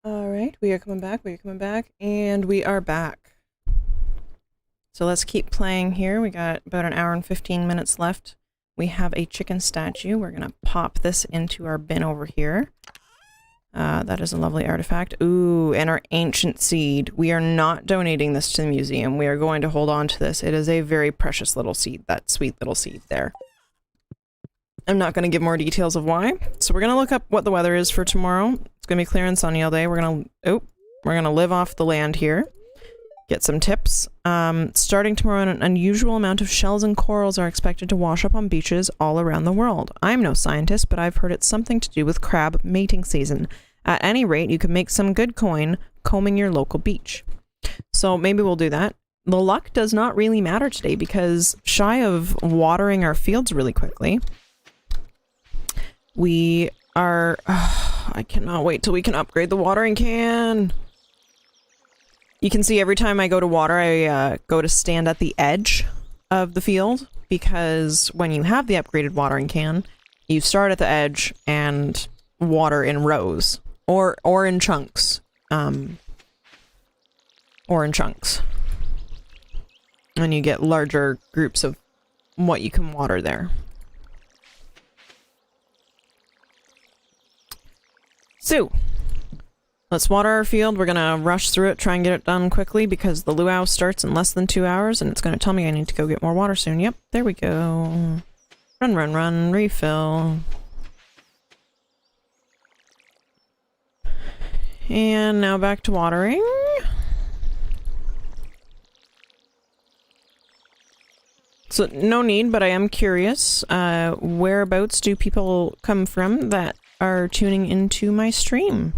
Alright, we are coming back, and we are back. So let's keep playing here. We got about an hour and 15 minutes left. We have a chicken statue. We're gonna pop this into our bin over here. That is a lovely artifact. Ooh, and our ancient seed. We are not donating this to the museum. We are going to hold on to this. It is a very precious little seed, that sweet little seed there. I'm not going to give more details of why. So we're going to look up what the weather is for tomorrow. It's going to be clear and sunny all day. We're going to live off the land here. Get some tips. Starting tomorrow, an unusual amount of shells and corals are expected to wash up on beaches all around the world. I'm no scientist, but I've heard it's something to do with crab mating season. At any rate, you can make some good coin combing your local beach. So maybe we'll do that. The luck does not really matter today because shy of watering our fields really quickly, we are... I cannot wait till we can upgrade the watering can. You can see every time I go to water, I go to stand at the edge of the field, because when you have the upgraded watering can, you start at the edge and water in rows, or in chunks. And you get larger groups of what you can water there. So, let's water our field. We're gonna rush through it, try and get it done quickly, because the luau starts in less than 2 hours, and it's gonna tell me I need to go get more water soon. Yep, there we go. Run, run, run, refill. And now back to watering. So, no need, but I am curious. Whereabouts do people come from that are tuning into my stream?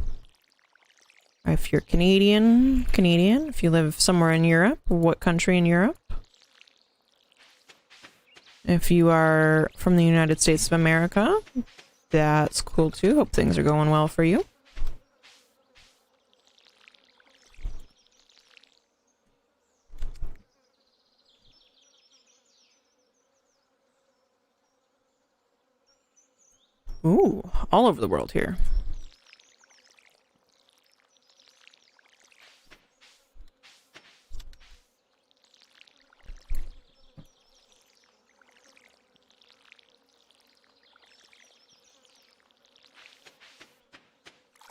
If you're Canadian. If you live somewhere in Europe, what country in Europe? If you are from the United States of America, that's cool too. Hope things are going well for you. Ooh, all over the world here.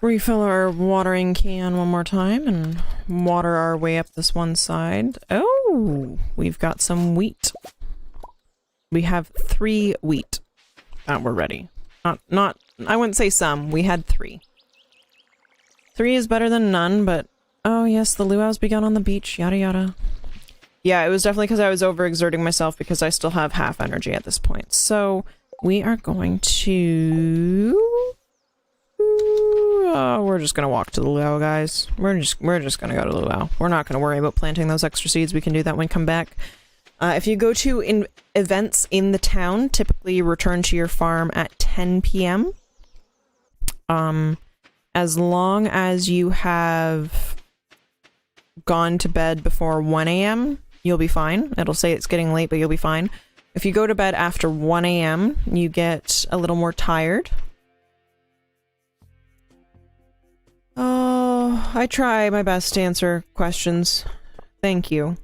Refill our watering can one more time and water our way up this one side. Oh, we've got some wheat. We have 3 wheat that we're ready. Not, I wouldn't say some, we had 3. 3 is better than none, but oh yes, the luau's begun on the beach, yada yada. Yeah, it was definitely because I was overexerting myself, because I still have half energy at this point. So, we are going to... we're just gonna walk to the luau, guys. We're just gonna go to the luau. We're not gonna worry about planting those extra seeds. We can do that when we come back. If you go to events in the town, typically return to your farm at 10 p.m. As long as you have gone to bed before 1 a.m., you'll be fine. It'll say it's getting late, but you'll be fine. If you go to bed after 1 a.m., you get a little more tired. Oh, I try my best to answer questions. Thank you.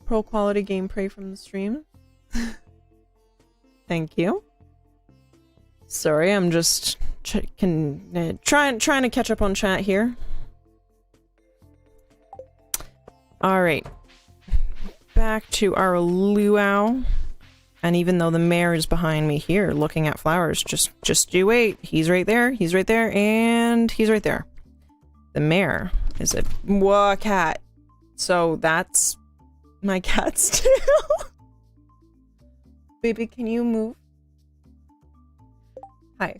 Pro quality gameplay from the stream. Thank you. Sorry, I'm just trying to catch up on chat here. All right. Back to our luau. And even though the mayor is behind me here looking at flowers, just you wait. He's right there, and he's right there. The mayor is a cat. So that's my cats too. Baby, can you move? Hi.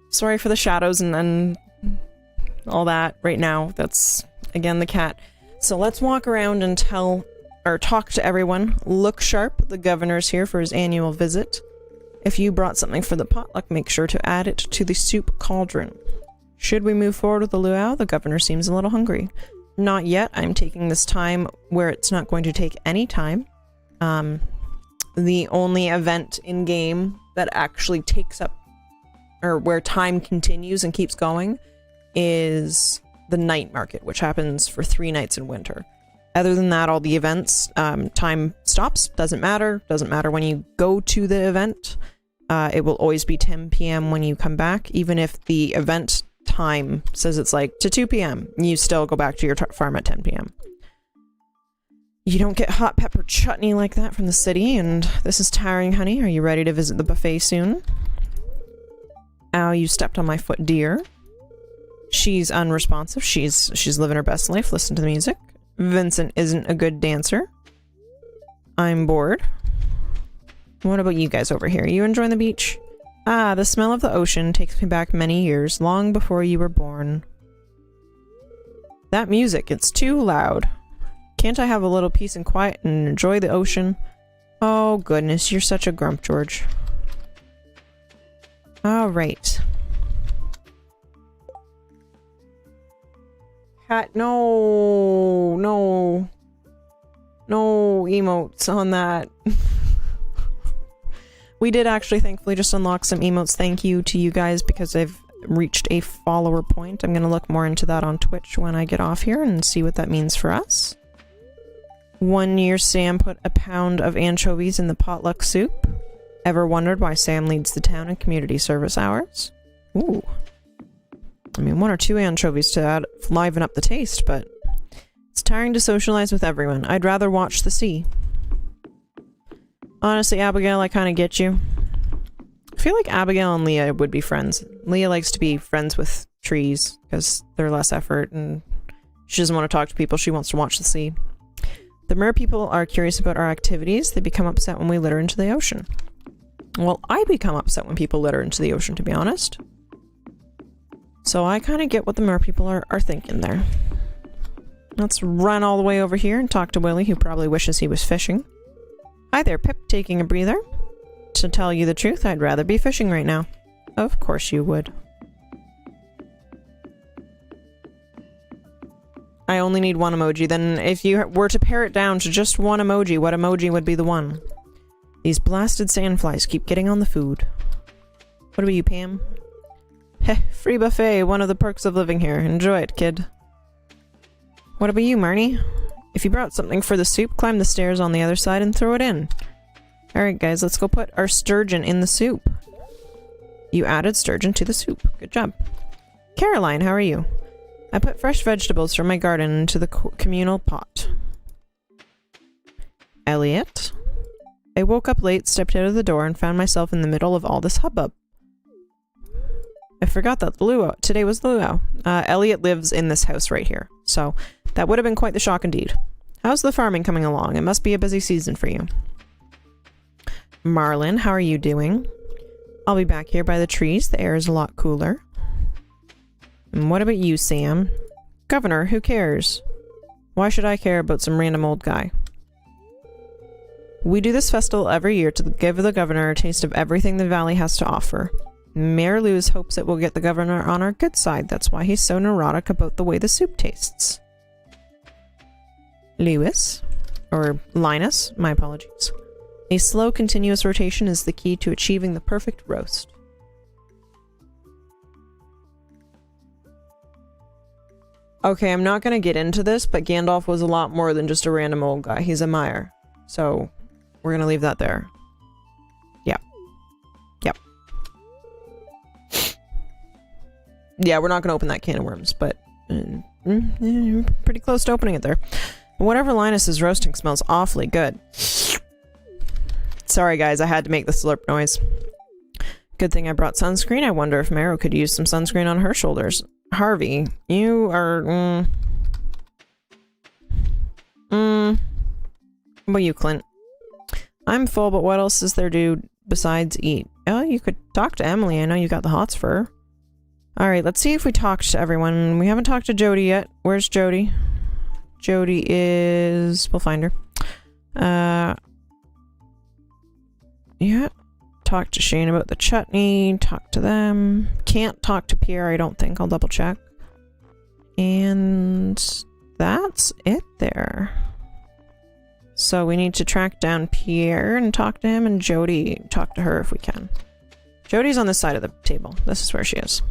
Sorry for the shadows and all that right now. That's, again, the cat. So let's walk around and talk to everyone. Look Sharp, the governor's here for his annual visit. If you brought something for the potluck, make sure to add it to the soup cauldron. Should we move forward with the luau? The governor seems a little hungry. Not yet. I'm taking this time where it's not going to take any time. The only event in game that actually takes up, or where time continues and keeps going, is the night market, which happens for 3 nights in winter. Other than that, all the events, time stops. Doesn't matter. Doesn't matter when you go to the event. It will always be 10 p.m. when you come back. Even if the event time says it's like to 2 p.m., you still go back to your farm at 10 p.m. You don't get hot pepper chutney like that from the city, and this is tiring, honey. Are you ready to visit the buffet soon? Ow, you stepped on my foot, dear. She's unresponsive. She's living her best life. Listen to the music. Vincent isn't a good dancer. I'm bored. What about you guys over here? You enjoying the beach? Ah, the smell of the ocean takes me back many years, long before you were born. That music, it's too loud. Can't I have a little peace and quiet and enjoy the ocean? Oh goodness, you're such a grump, George. Alright. No emotes on that. We did actually thankfully just unlock some emotes. Thank you to you guys because I've reached a follower point. I'm gonna look more into that on Twitch when I get off here and see what that means for us. 1 year Sam put a pound of anchovies in the potluck soup. Ever wondered why Sam leads the town in community service hours? Ooh. I mean, 1 or 2 anchovies to liven up the taste, but it's tiring to socialize with everyone. I'd rather watch the sea. Honestly, Abigail, I kind of get you. I feel like Abigail and Leah would be friends. Leah likes to be friends with trees because they're less effort and she doesn't want to talk to people. She wants to watch the sea. The mer people are curious about our activities. They become upset when we litter into the ocean. Well, I become upset when people litter into the ocean, to be honest. So I kind of get what the mer people are thinking there. Let's run all the way over here and talk to Willie, who probably wishes he was fishing. Hi there, Pip, taking a breather. To tell you the truth, I'd rather be fishing right now. Of course you would. I only need 1 emoji. Then if you were to pare it down to just 1 emoji, what emoji would be the one? These blasted sandflies keep getting on the food. What about you, Pam? Heh, free buffet, one of the perks of living here. Enjoy it, kid. What about you, Marnie? If you brought something for the soup, climb the stairs on the other side and throw it in. Alright guys, let's go put our sturgeon in the soup. You added sturgeon to the soup. Good job. Caroline, how are you? I put fresh vegetables from my garden into the communal pot. Elliot? I woke up late, stepped out of the door, and found myself in the middle of all this hubbub. I forgot that the luau. Today was the luau. Elliot lives in this house right here, so that would have been quite the shock indeed. How's the farming coming along? It must be a busy season for you. Marlin, how are you doing? I'll be back here by the trees. The air is a lot cooler. And what about you, Sam? Governor, who cares? Why should I care about some random old guy? We do this festival every year to give the governor a taste of everything the valley has to offer. Mayor Lewis hopes it will get the governor on our good side. That's why he's so neurotic about the way the soup tastes. Lewis? Or Linus, my apologies. A slow, continuous rotation is the key to achieving the perfect roast. Okay, I'm not gonna get into this, but Gandalf was a lot more than just a random old guy. He's a Mire. So, we're gonna leave that there. Yep. Yep. Yeah, we're not gonna open that can of worms, but... pretty close to opening it there. Whatever Linus is roasting smells awfully good. Sorry guys, I had to make the slurp noise. Good thing I brought sunscreen. I wonder if Marrow could use some sunscreen on her shoulders. Harvey, you are... What about you, Clint? I'm full, but what else is there to do besides eat? Oh, you could talk to Emily. I know you got the hots for her. Alright, let's see if we talked to everyone. We haven't talked to Jody yet. Where's Jody? Jody is... We'll find her. Yeah. Talk to Shane about the chutney. Talk to them. Can't talk to Pierre, I don't think. I'll double check. And that's it there. So we need to track down Pierre and talk to him, and Jody, talk to her if we can. Jody's on this side of the table. This is where she is.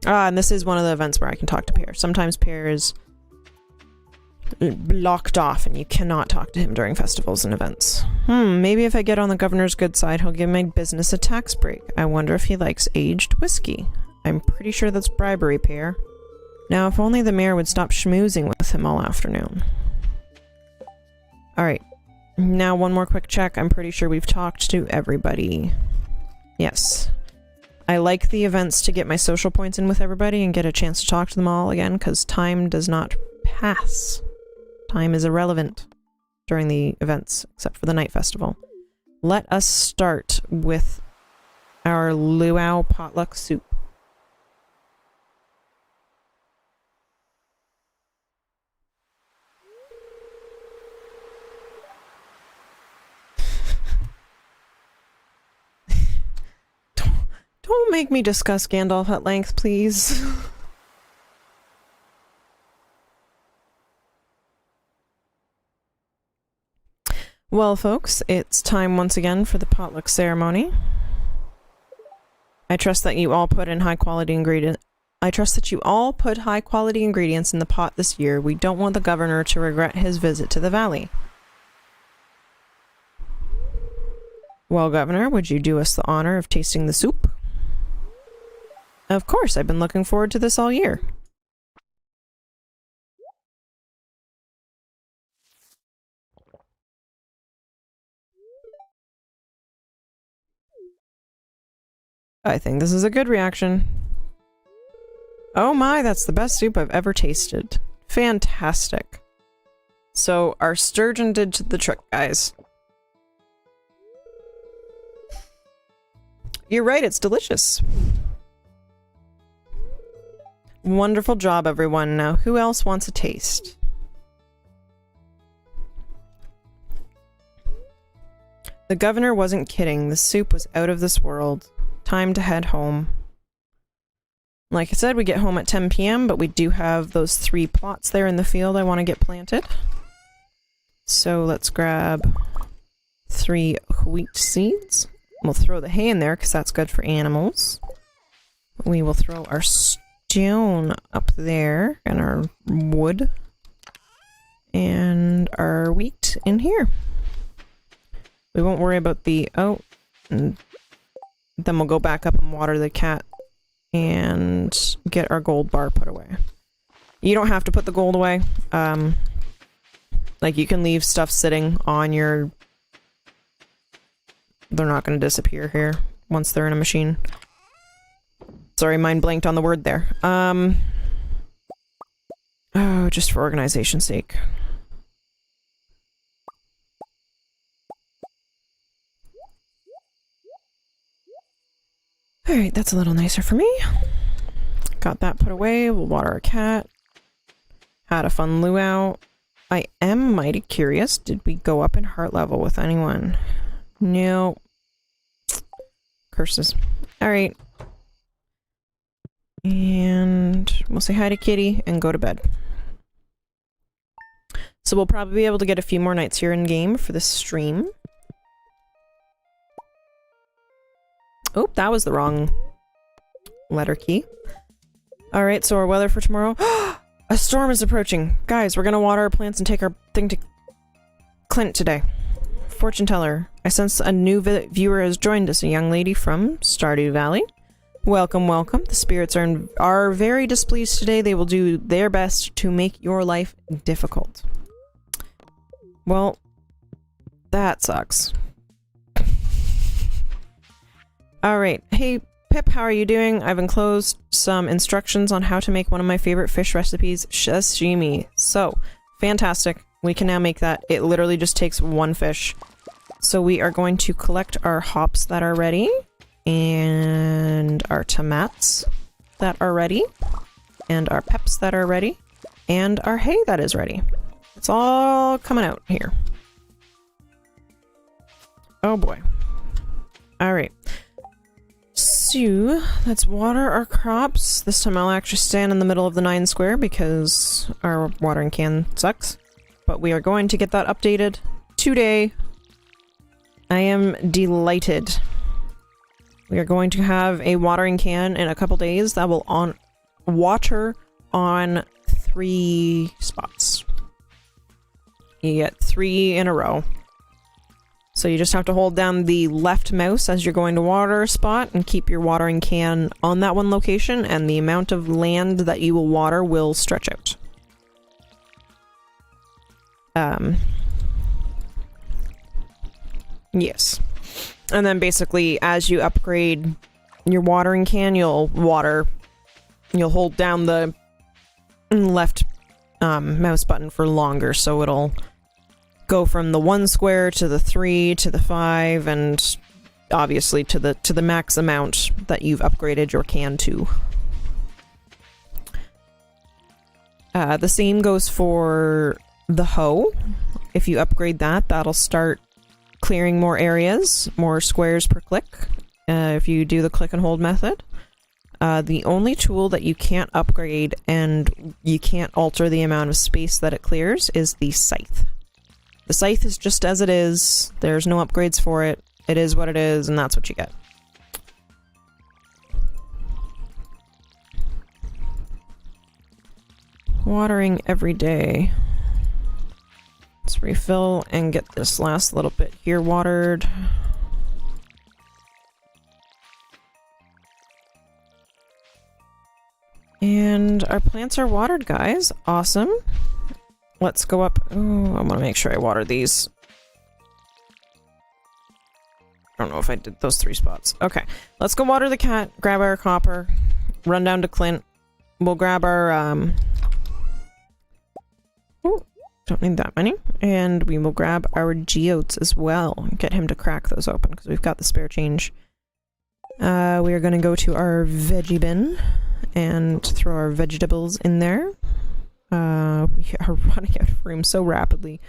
And this is one of the events where I can talk to Pierre. Sometimes Pierre is blocked off and you cannot talk to him during festivals and events. Maybe if I get on the governor's good side, he'll give my business a tax break. I wonder if he likes aged whiskey. I'm pretty sure that's bribery, Pierre. Now, if only the mayor would stop schmoozing with him all afternoon. Alright. Now, one more quick check. I'm pretty sure we've talked to everybody. Yes. I like the events to get my social points in with everybody and get a chance to talk to them all again, because time does not pass. Time is irrelevant during the events, except for the night festival. Let us start with our luau potluck soup. Don't make me discuss Gandalf at length, please. Well, folks, it's time once again for the potluck ceremony. I trust that you all put in high-quality ingredients. I trust that you all put high-quality ingredients in the pot this year. We don't want the governor to regret his visit to the valley. Well, Governor, would you do us the honor of tasting the soup? Of course, I've been looking forward to this all year. I think this is a good reaction. Oh my, that's the best soup I've ever tasted. Fantastic. So, our sturgeon did the trick, guys. You're right, it's delicious. Wonderful job, everyone. Now, who else wants a taste? The governor wasn't kidding. The soup was out of this world. Time to head home. Like I said, we get home at 10 p.m., but we do have those 3 plots there in the field I want to get planted. So let's grab 3 wheat seeds. We'll throw the hay in there because that's good for animals. We will throw our stone up there and our wood and our wheat in here. We won't worry about the and then we'll go back up and water the cat and get our gold bar put away. You don't have to put the gold away. Like, you can leave stuff sitting on your... They're not going to disappear here once they're in a machine. Sorry, mind blanked on the word there. Oh, just for organization's sake. Alright, that's a little nicer for me. Got that put away. We'll water our cat. Had a fun luau. I am mighty curious. Did we go up in heart level with anyone? No. Curses. Alright. And we'll say hi to Kitty and go to bed. So we'll probably be able to get a few more nights here in game for this stream. Oh, that was the wrong letter key. Alright, so our weather for tomorrow. A storm is approaching. Guys, we're gonna water our plants and take our thing to Clint today. Fortune teller. I sense a new viewer has joined us, a young lady from Stardew Valley. Welcome, welcome. The spirits are very displeased today. They will do their best to make your life difficult. Well, that sucks. Alright, hey Pip, how are you doing? I've enclosed some instructions on how to make one of my favorite fish recipes, sashimi. So, fantastic. We can now make that. It literally just takes 1 fish. So we are going to collect our hops that are ready, and our tomats that are ready, and our peps that are ready, and our hay that is ready. It's all coming out here. Oh boy. Alright. So, let's water our crops. This time I'll actually stand in the middle of the 9 square because our watering can sucks. But we are going to get that updated today. I am delighted. We are going to have a watering can in a couple days that will water on 3 spots. You get 3 in a row. So you just have to hold down the left mouse as you're going to water a spot and keep your watering can on that one location, and the amount of land that you will water will stretch out. Yes. And then basically, as you upgrade your watering can, you'll hold down the left mouse button for longer, so it'll go from the 1 square to the 3 to the 5, and obviously to the max amount that you've upgraded your can to. The same goes for the hoe. If you upgrade that, that'll start clearing more areas, more squares per click, if you do the click and hold method. The only tool that you can't upgrade and you can't alter the amount of space that it clears is the scythe. The scythe is just as it is. There's no upgrades for it. It is what it is, and that's what you get. Watering every day. Let's refill and get this last little bit here watered. And our plants are watered, guys. Awesome. Let's go up. Oh, I want to make sure I water these. I don't know if I did those 3 spots. Okay, let's go water the cat, grab our copper, run down to Clint. We'll grab our, Ooh, don't need that many. And we will grab our geodes as well and get him to crack those open because we've got the spare change. We are going to go to our veggie bin and throw our vegetables in there. We are running out of room so rapidly.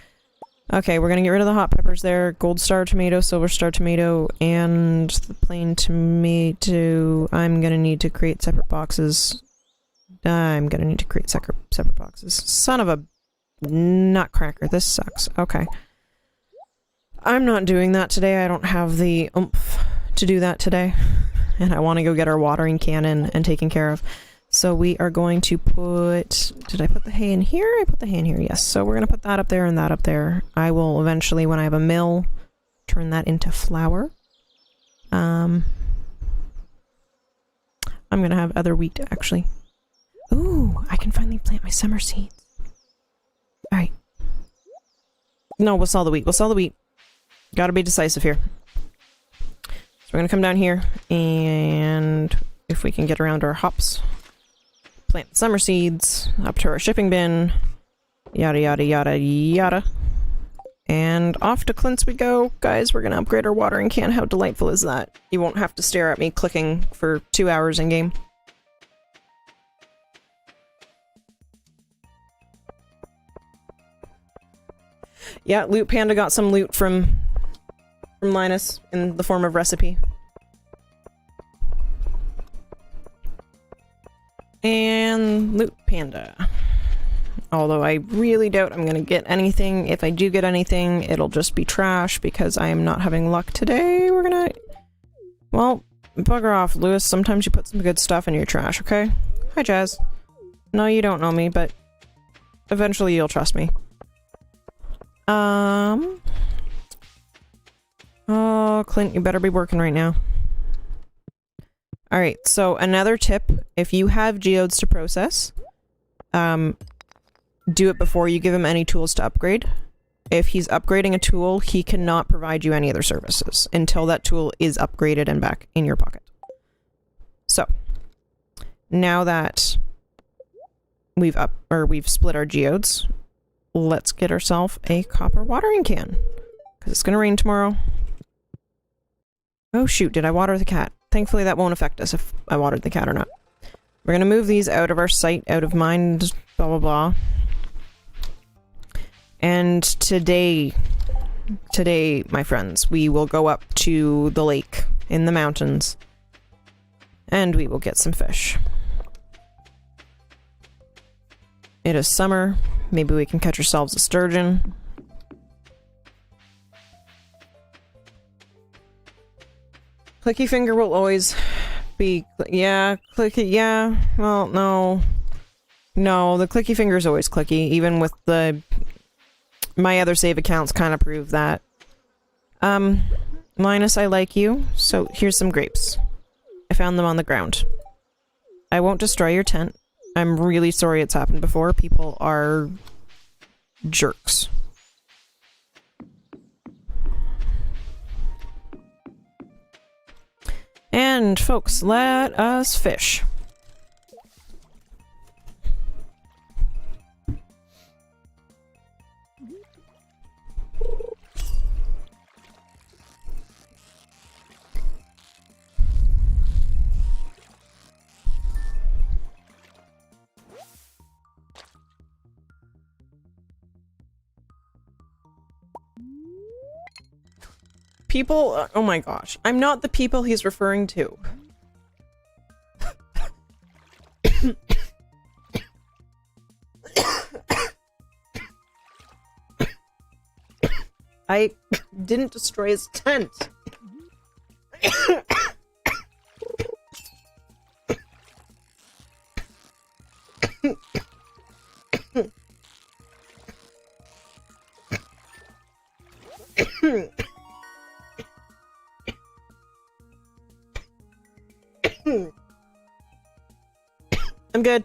Okay, we're gonna get rid of the hot peppers there. Gold star tomato, silver star tomato, and the plain tomato. I'm gonna need to create separate boxes. I'm gonna need to create separate boxes. Son of a nutcracker, this sucks. Okay. I'm not doing that today. I don't have the oomph to do that today. And I want to go get our watering can in and taken care of. So we are going to put... Did I put the hay in here? I put the hay in here, yes. So we're going to put that up there and that up there. I will eventually, when I have a mill, turn that into flour. I'm going to have other wheat, actually. Ooh, I can finally plant my summer seeds. Alright. No, we'll sell the wheat. We'll sell the wheat. Gotta be decisive here. So we're going to come down here, and if we can get around our hops... Plant the summer seeds, up to our shipping bin, yada yada yada yada. And off to Clint's we go. Guys, we're gonna upgrade our watering can. How delightful is that? You won't have to stare at me clicking for 2 hours in game. Yeah, Loot Panda got some loot from Linus in the form of recipe. And Loot Panda. Although I really doubt I'm gonna get anything. If I do get anything, it'll just be trash because I am not having luck today. We're gonna... Well, bugger off, Lewis. Sometimes you put some good stuff in your trash, okay? Hi, Jazz. No, you don't know me, but eventually you'll trust me. Oh, Clint, you better be working right now. Alright, so another tip, if you have geodes to process, do it before you give him any tools to upgrade. If he's upgrading a tool, he cannot provide you any other services until that tool is upgraded and back in your pocket. So, now that we've split our geodes, let's get ourselves a copper watering can. Because it's gonna rain tomorrow. Oh shoot, did I water the cat? Thankfully that won't affect us if I watered the cat or not. We're gonna move these out of our sight, out of mind, blah blah blah. And today, my friends, we will go up to the lake in the mountains. And we will get some fish. It is summer. Maybe we can catch ourselves a sturgeon. Clicky finger will always be... Yeah, clicky... Yeah. Well, no. No, the clicky finger is always clicky. Even with the... My other save accounts kind of prove that. Linus, I like you. So, here's some grapes. I found them on the ground. I won't destroy your tent. I'm really sorry it's happened before. People are... jerks. And, folks, let us fish. People, oh my gosh, I'm not the people he's referring to. I didn't destroy his tent. I'm good.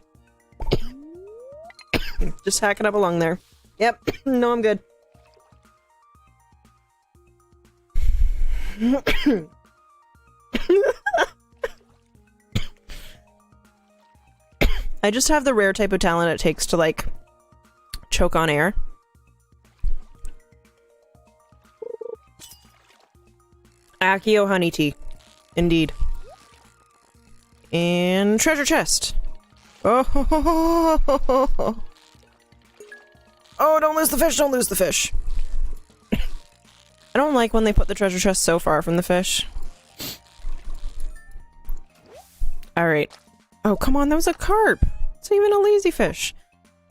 Just hacking up along there. Yep. No, I'm good. I just have the rare type of talent it takes to, like, choke on air. Accio honey tea. Indeed. And treasure chest. Oh, oh, don't lose the fish, don't lose the fish. I don't like when they put the treasure chest so far from the fish. Alright. Oh, come on, that was a carp. It's not even a lazy fish.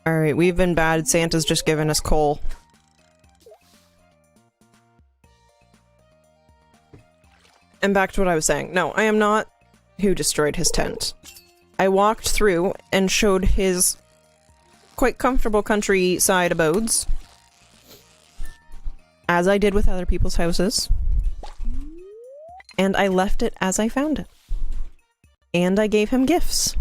Alright, we've been bad. Santa's just given us coal. And back to what I was saying. No, I am not who destroyed his tent. I walked through and showed his quite comfortable countryside abodes, as I did with other people's houses, and I left it as I found it. And I gave him gifts.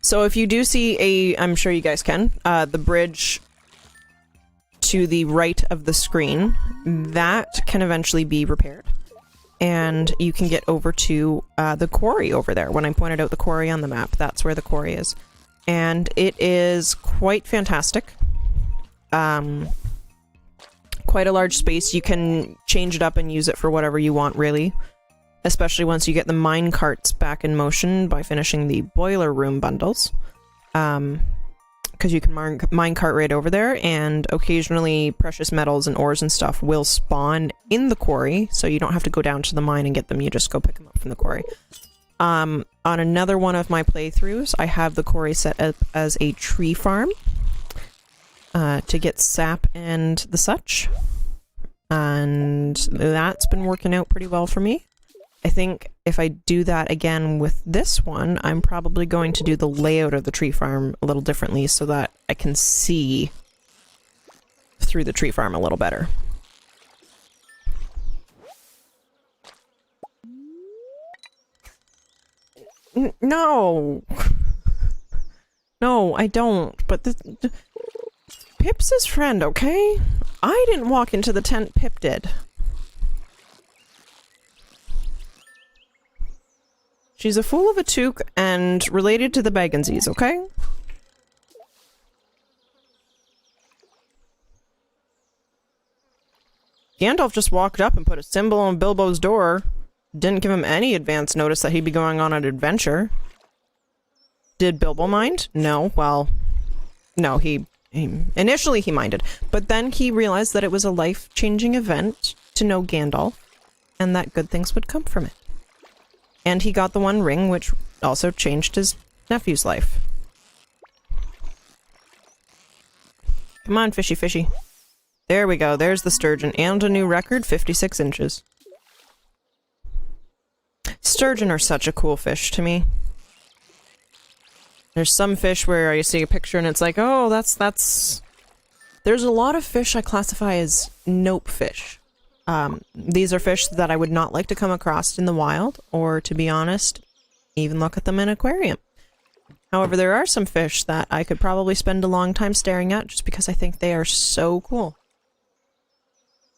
So if you do see I'm sure you guys can, the bridge to the right of the screen, that can eventually be repaired. And you can get over to the quarry over there. When I pointed out the quarry on the map, that's where the quarry is. And it is quite fantastic. Quite a large space. You can change it up and use it for whatever you want, really. Especially once you get the mine carts back in motion by finishing the boiler room bundles. Because you can mine cart right over there, and occasionally precious metals and ores and stuff will spawn in the quarry, so you don't have to go down to the mine and get them, you just go pick them up from the quarry. On another one of my playthroughs, I have the quarry set up as a tree farm to get sap and the such, and that's been working out pretty well for me. I think if I do that again with this one, I'm probably going to do the layout of the tree farm a little differently so that I can see through the tree farm a little better. No! No, I don't, but Pip's his friend, okay? I didn't walk into the tent, Pip did. She's a fool of a toque and related to the Bagginses, okay? Gandalf just walked up and put a symbol on Bilbo's door. Didn't give him any advance notice that he'd be going on an adventure. Did Bilbo mind? No, well... No, he Initially he minded, but then he realized that it was a life-changing event to know Gandalf, and that good things would come from it. And he got the One Ring, which also changed his nephew's life. Come on, fishy fishy. There we go, there's the sturgeon, and a new record, 56 inches. Sturgeon are such a cool fish to me. There's some fish where I see a picture and it's like, oh, that's... There's a lot of fish I classify as nope fish. These are fish that I would not like to come across in the wild, or to be honest, even look at them in an aquarium. However, there are some fish that I could probably spend a long time staring at just because I think they are so cool.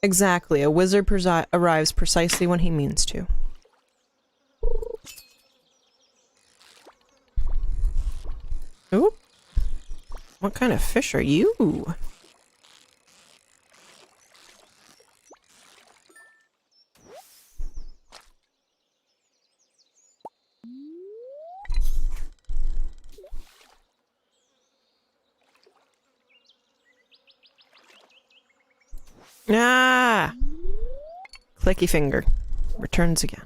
Exactly, a wizard arrives precisely when he means to. Ooh. What kind of fish are you? Ah! Clicky finger. Returns again.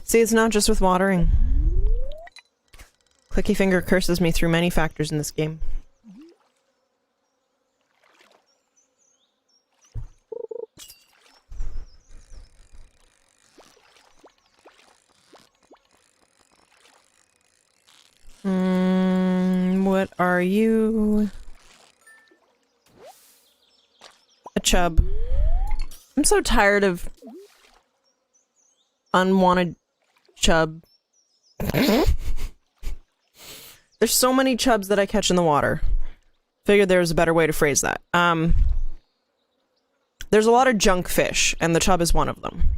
See, it's not just with watering. Clicky finger curses me through many factors in this game. What are you? A chub. I'm so tired of unwanted chub. There's so many chubs that I catch in the water. Figured there was a better way to phrase that. There's a lot of junk fish, and the chub is one of them.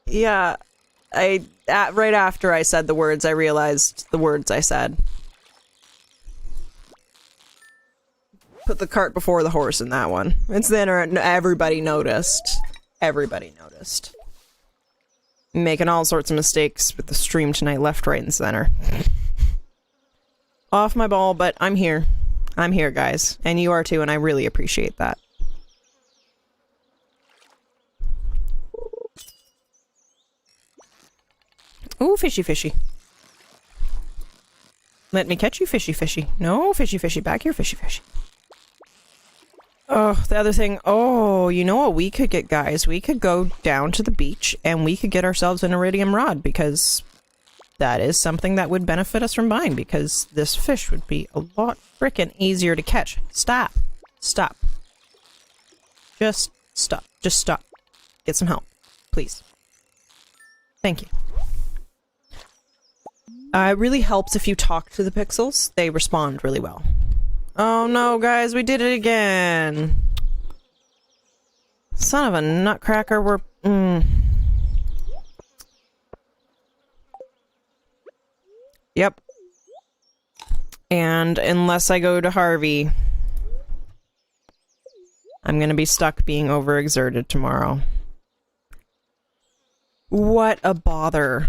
Yeah, right after I said the words, I realized the words I said. Put the cart before the horse in that one. It's the internet. Everybody noticed. Everybody noticed. Making all sorts of mistakes with the stream tonight, left, right, and center. Off my ball, but I'm here. I'm here, guys. And you are too, and I really appreciate that. Ooh, fishy fishy. Let me catch you, fishy fishy. No, fishy fishy, back here, fishy fishy. Oh, the other thing. Oh, you know what we could get, guys? We could go down to the beach and we could get ourselves an iridium rod, because that is something that would benefit us from buying, because this fish would be a lot frickin' easier to catch. Stop. Stop. Just stop. Just stop. Get some help. Please. Thank you. It really helps if you talk to the pixels. They respond really well. Oh no, guys, we did it again. Son of a nutcracker, we're... Yep. And unless I go to Harvey, I'm gonna be stuck being overexerted tomorrow. What a bother.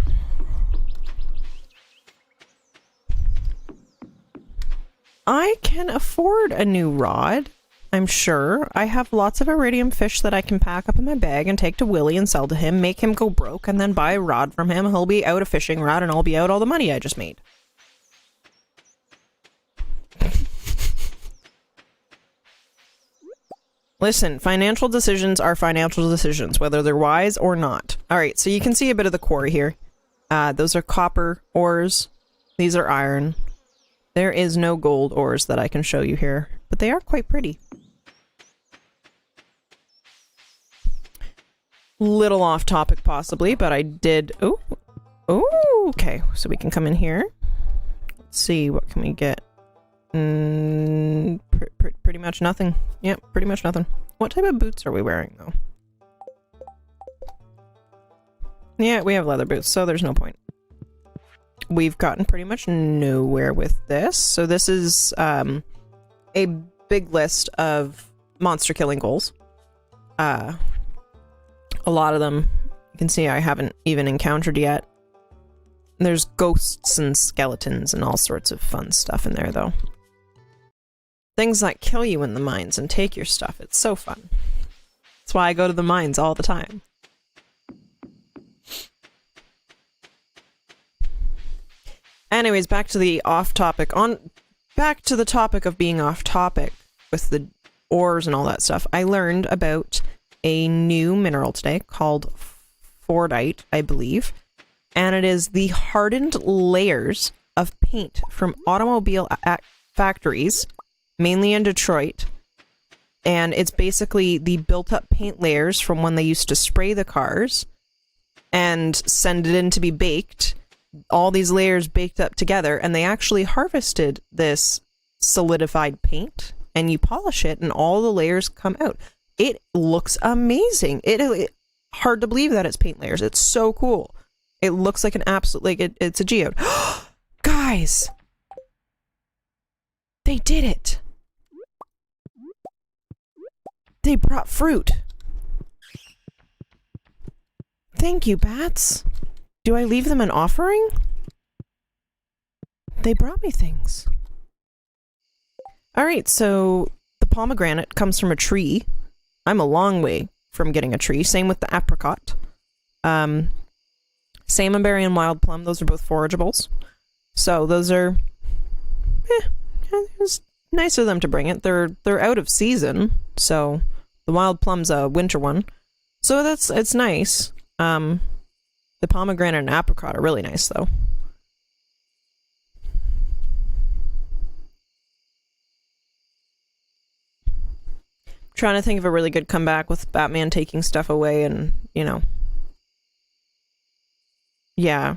I can afford a new rod, I'm sure. I have lots of iridium fish that I can pack up in my bag and take to Willy and sell to him, make him go broke, and then buy a rod from him. He'll be out a fishing rod, and I'll be out all the money I just made. Listen, financial decisions are financial decisions, whether they're wise or not. Alright, so you can see a bit of the quarry here. Those are copper ores. These are iron. There is no gold ores that I can show you here, but they are quite pretty. Little off topic possibly, but I did... Oh! Oh! Okay, so we can come in here. Let's see, what can we get? Pretty much nothing. Yep, pretty much nothing. What type of boots are we wearing, though? Yeah, we have leather boots, so there's no point. We've gotten pretty much nowhere with this. So this is a big list of monster killing goals. A lot of them, you can see I haven't even encountered yet. There's ghosts and skeletons and all sorts of fun stuff in there, though. Things that kill you in the mines and take your stuff. It's so fun. That's why I go to the mines all the time. Anyways, back to the off-topic. Back to the topic of being off-topic with the ores and all that stuff. I learned about a new mineral today called Fordite, I believe. And it is the hardened layers of paint from automobile factories, mainly in Detroit. And it's basically the built-up paint layers from when they used to spray the cars and send it in to be baked. All these layers baked up together, and they actually harvested this solidified paint, and you polish it, and all the layers come out. It looks amazing. It hard to believe that it's paint layers. It's so cool. It looks like an absolute, like it's a geode. Guys! They did it! They brought fruit. Thank you, bats. Do I leave them an offering? They brought me things. Alright, so the pomegranate comes from a tree. I'm a long way from getting a tree. Same with the apricot. Salmonberry and wild plum, those are both forageables. So those are... it's nice of them to bring it. They're out of season, so the wild plum's a winter one. So it's nice. The pomegranate and apricot are really nice, though. I'm trying to think of a really good comeback with Batman taking stuff away and, you know. Yeah.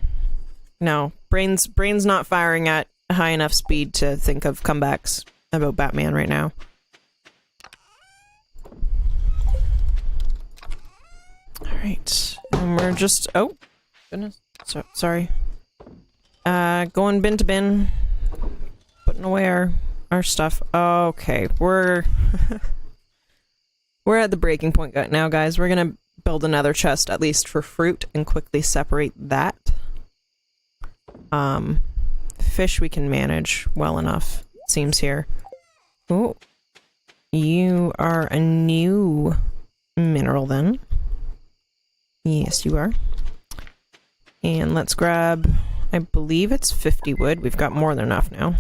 No. Brain's not firing at high enough speed to think of comebacks about Batman right now. Alright. And we're just... Oh! Goodness. Sorry. Going bin to bin. Putting away our stuff. Okay. We're... we're at the breaking point now, guys. We're gonna build another chest, at least for fruit, and quickly separate that. Fish we can manage well enough, it seems here. Oh. You are a new mineral, then. Yes, you are. And let's grab, I believe it's 50 wood. We've got more than enough now.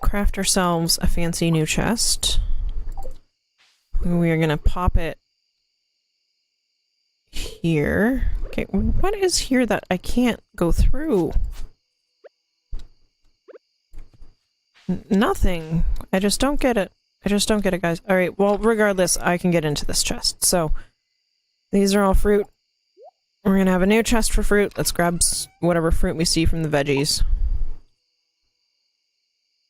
Craft ourselves a fancy new chest. We are going to pop it here. Okay, what is here that I can't go through? Nothing. I just don't get it. I just don't get it, guys. Alright, well, regardless, I can get into this chest. So, these are all fruit. We're gonna have a new chest for fruit. Let's grab whatever fruit we see from the veggies.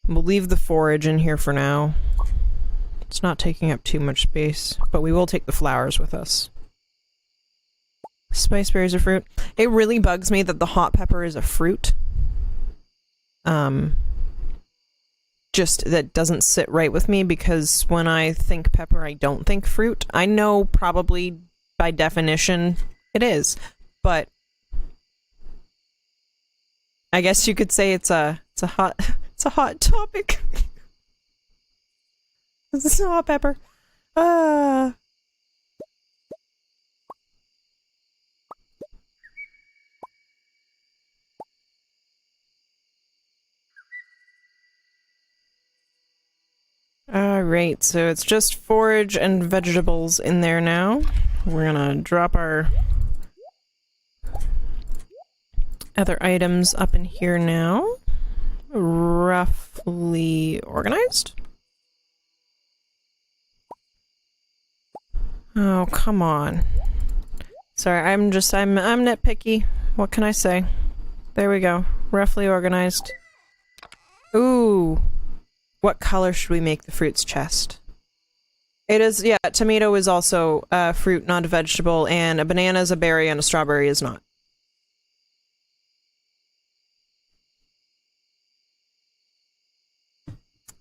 We'll leave the forage in here for now. It's not taking up too much space, but we will take the flowers with us. Spice berries are fruit. It really bugs me that the hot pepper is a fruit. Just that doesn't sit right with me, because when I think pepper, I don't think fruit. I know probably by definition it is, but I guess you could say it's a hot topic. It's a hot pepper. Alright, so it's just forage and vegetables in there now. We're gonna drop our other items up in here now. Roughly organized. Oh, come on. Sorry, I'm nitpicky. What can I say? There we go. Roughly organized. Ooh. What color should we make the fruits chest? It is, yeah, tomato is also a fruit, not a vegetable, and a banana is a berry and a strawberry is not.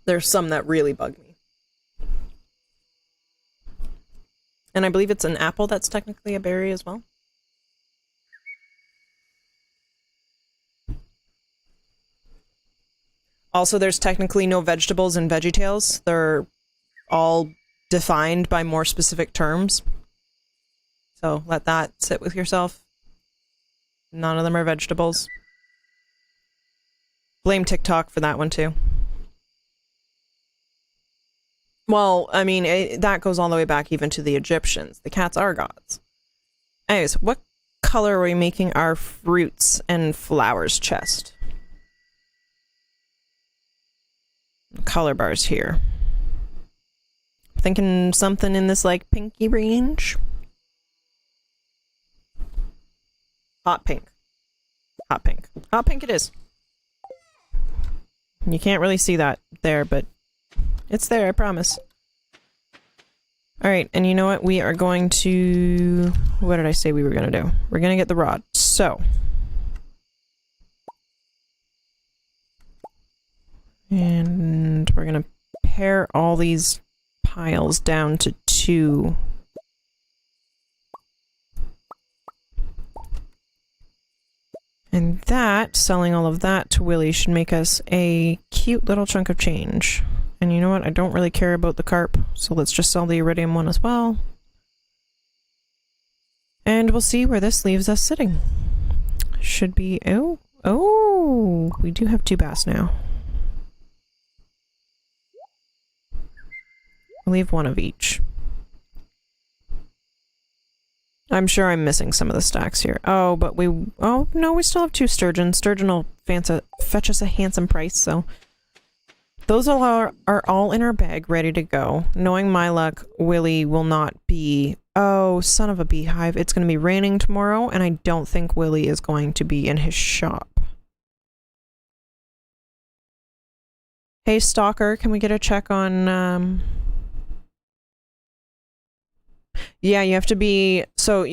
There's some that really bug me. And I believe it's an apple that's technically a berry as well. Also, there's technically no vegetables in VeggieTales. They're all defined by more specific terms. So let that sit with yourself. None of them are vegetables. Blame TikTok for that one too. Well, I mean, that goes all the way back even to the Egyptians. The cats are gods. Anyways, what color are we making our fruits and flowers chest? Color bars here. Thinking something in this like pinky range. Hot pink. Hot pink. Hot pink it is. You can't really see that there, but it's there, I promise. Alright, and you know what? We are going to... What did I say we were going to do? We're going to get the rod. So... And we're going to pare all these piles down to 2. And that, selling all of that to Willy, should make us a cute little chunk of change. And you know what? I don't really care about the carp, so let's just sell the iridium one as well. And we'll see where this leaves us sitting. Should be... Oh! We do have 2 bass now. I'll leave 1 of each. I'm sure I'm missing some of the stacks here. Oh, but oh, no, we still have 2 sturgeon. Sturgeon will fetch us a handsome price, so... Those are all in our bag, ready to go. Knowing my luck, Willy will not be... Oh, son of a beehive. It's going to be raining tomorrow, and I don't think Willy is going to be in his shop. Hey, Stalker, can we get a check on... Yeah, you have to be... So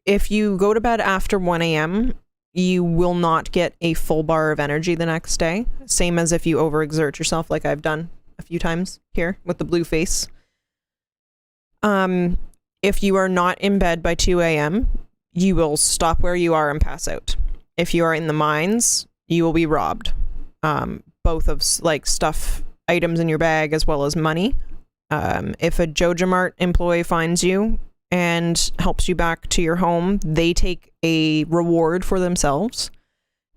if you go to bed after 1 a.m., you will not get a full bar of energy the next day. Same as if you overexert yourself like I've done a few times here with the blue face. If you are not in bed by 2 a.m., you will stop where you are and pass out. If you are in the mines, you will be robbed. Both of like stuff, items in your bag as well as money. If a JojaMart employee finds you and helps you back to your home, they take a reward for themselves.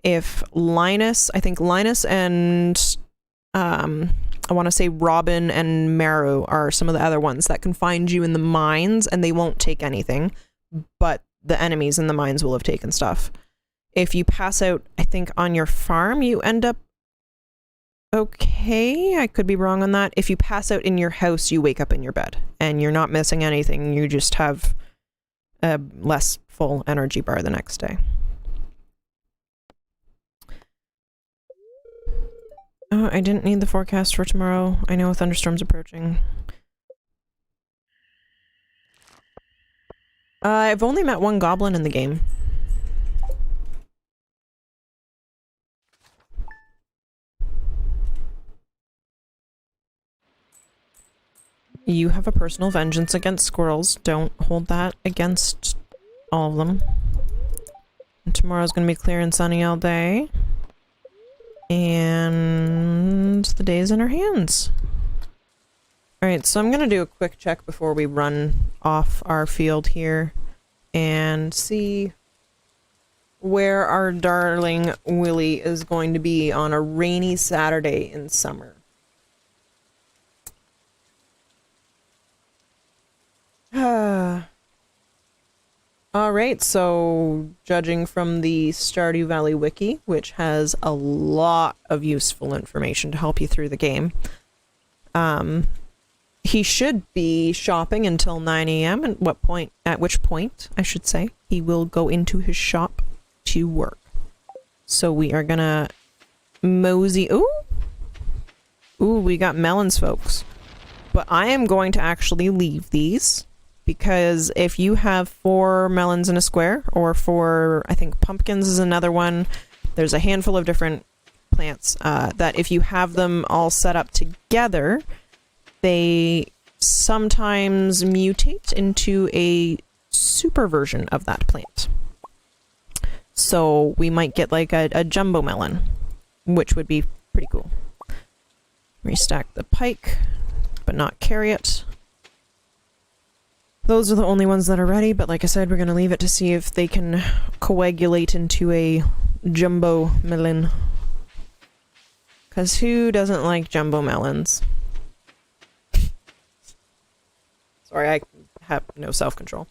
If Linus, I think Linus and I want to say Robin and Maru are some of the other ones that can find you in the mines and they won't take anything, but the enemies in the mines will have taken stuff. If you pass out, I think on your farm, you end up okay. I could be wrong on that. If you pass out in your house, you wake up in your bed and you're not missing anything. You just have a less full energy bar the next day. Oh, I didn't need the forecast for tomorrow. I know thunderstorms approaching. I've only met 1 goblin in the game. You have a personal vengeance against squirrels. Don't hold that against all of them. And tomorrow's gonna be clear and sunny all day. And the day is in our hands. Alright, so I'm gonna do a quick check before we run off our field here and see where our darling Willy is going to be on a rainy Saturday in summer. Alright, so judging from the Stardew Valley wiki, which has a lot of useful information to help you through the game, he should be shopping until 9 a.m. At which point, I should say, he will go into his shop to work. So we are gonna mosey... Ooh, we got melons, folks. But I am going to actually leave these, because if you have 4 melons in a square, or 4, I think pumpkins is another one, there's a handful of different plants that if you have them all set up together, they sometimes mutate into a super version of that plant. So we might get like a jumbo melon, which would be Pretty cool. Restack the pike, but not carry it. Those are the only ones that are ready, but like I said, we're going to leave it to see if they can coagulate into a jumbo melon. Because who doesn't like jumbo melons? Sorry, I have no self-control.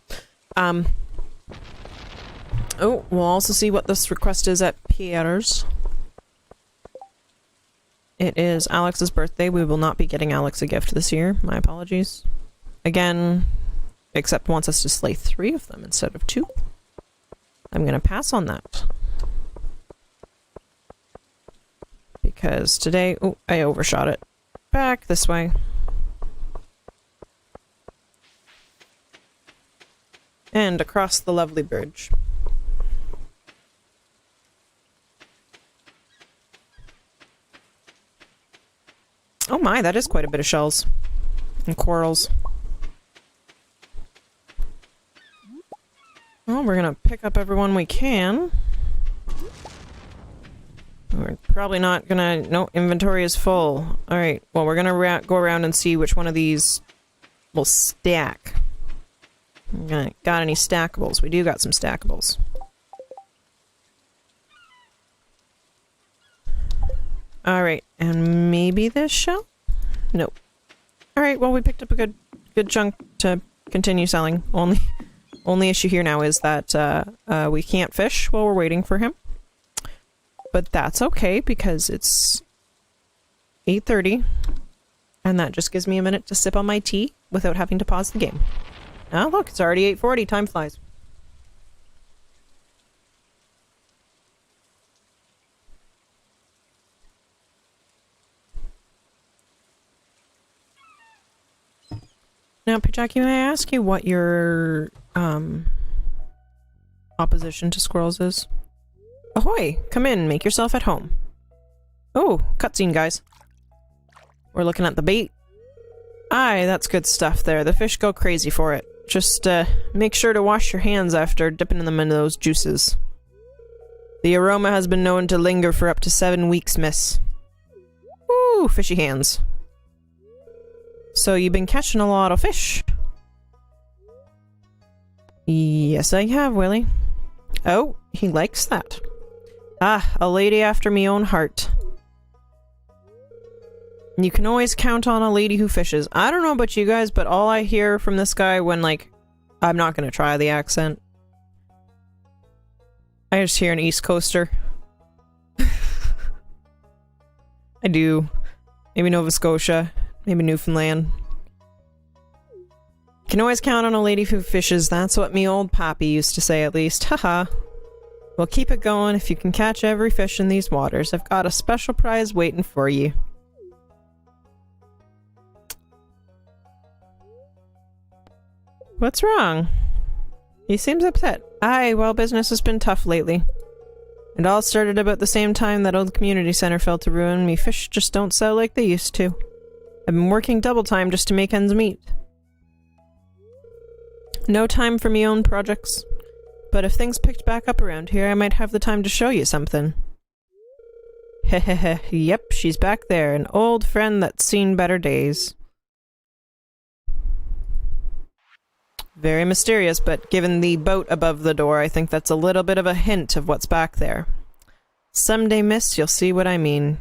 Oh, we'll also see what this request is at Pierre's. It is Alex's birthday. We will not be getting Alex a gift this year. My apologies. Again, except wants us to slay 3 of them instead of 2. I'm going to pass on that. Because today... Oh, I overshot it. Back this way. And across the lovely bridge. Oh my, that is quite a bit of shells. And corals. Well, we're gonna pick up everyone we can. We're probably not gonna... No, inventory is full. Alright, well we're gonna go around and see which one of these will stack. Got any stackables? We do got some stackables. Alright, and maybe this shell? Nope. Alright, well we picked up a good chunk to continue selling. Only issue here now is that we can't fish while we're waiting for him. But that's okay because it's 8:30 and that just gives me a minute to sip on my tea without having to pause the game. Oh look, it's already 8:40, time flies. Now, Pajaki, may I ask you what your opposition to squirrels is? Ahoy! Come in, make yourself at home. Oh, cutscene, guys. We're looking at the bait. Aye, that's good stuff there. The fish go crazy for it. Just, make sure to wash your hands after dipping them into those juices. The aroma has been known to linger for up to 7 weeks, miss. Ooh, fishy hands. So you've been catching a lot of fish? Yes, I have, Willie. Oh, he likes that. Ah, a lady after me own heart. You can always count on a lady who fishes. I don't know about you guys, but all I hear from this guy when, like... I'm not gonna try the accent. I just hear an East Coaster. I do. Maybe Nova Scotia. Maybe Newfoundland. Can always count on a lady who fishes. That's what me old pappy used to say, at least. Haha. Well, keep it going. If you can catch every fish in these waters, I've got a special prize waiting for you. What's wrong? He seems upset. Aye, well, business has been tough lately. It all started about the same time that old community center fell to ruin. Me fish just don't sell like they used to. I've been working double time just to make ends meet. No time for me own projects. But if things picked back up around here, I might have the time to show you something. Hehehe, yep, she's back there, an old friend that's seen better days. Very mysterious, but given the boat above the door, I think that's a little bit of a hint of what's back there. Someday, miss, you'll see what I mean.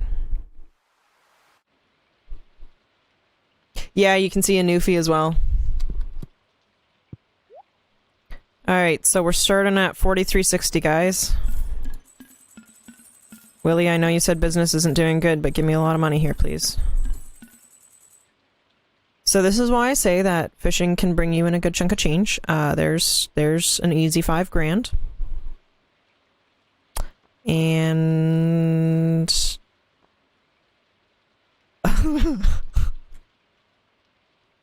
Yeah, you can see a Newfie as well. Alright, so we're starting at 4360, guys. Willie, I know you said business isn't doing good, but give me a lot of money here, please. So this is why I say that fishing can bring you in a good chunk of change. There's an easy 5 grand. And...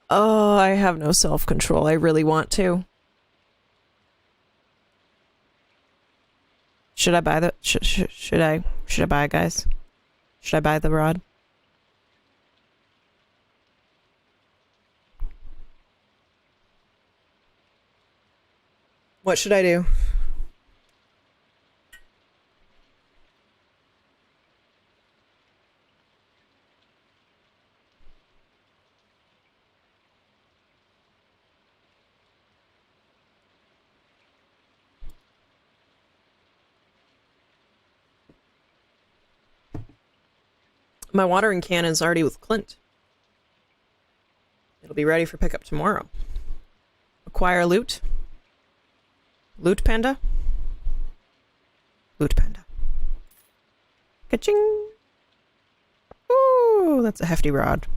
oh, I have no self-control. I really want to. Should I buy the... Should I buy it, guys? Should I buy the rod? What should I do? My watering can is already with Clint. It'll be ready for pickup tomorrow. Acquire loot. Loot panda. Loot panda. Ka-ching! Ooh, that's a hefty rod.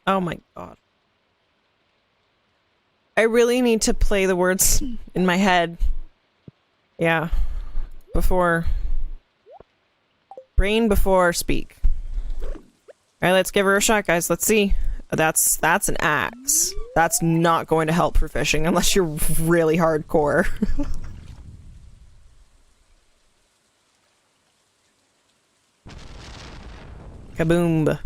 Oh my god. I really need to play the words in my head. Yeah. Before... Brain before speak. Alright, let's give her a shot, guys. Let's see. That's an axe. That's not going to help for fishing unless you're really hardcore. Kaboom.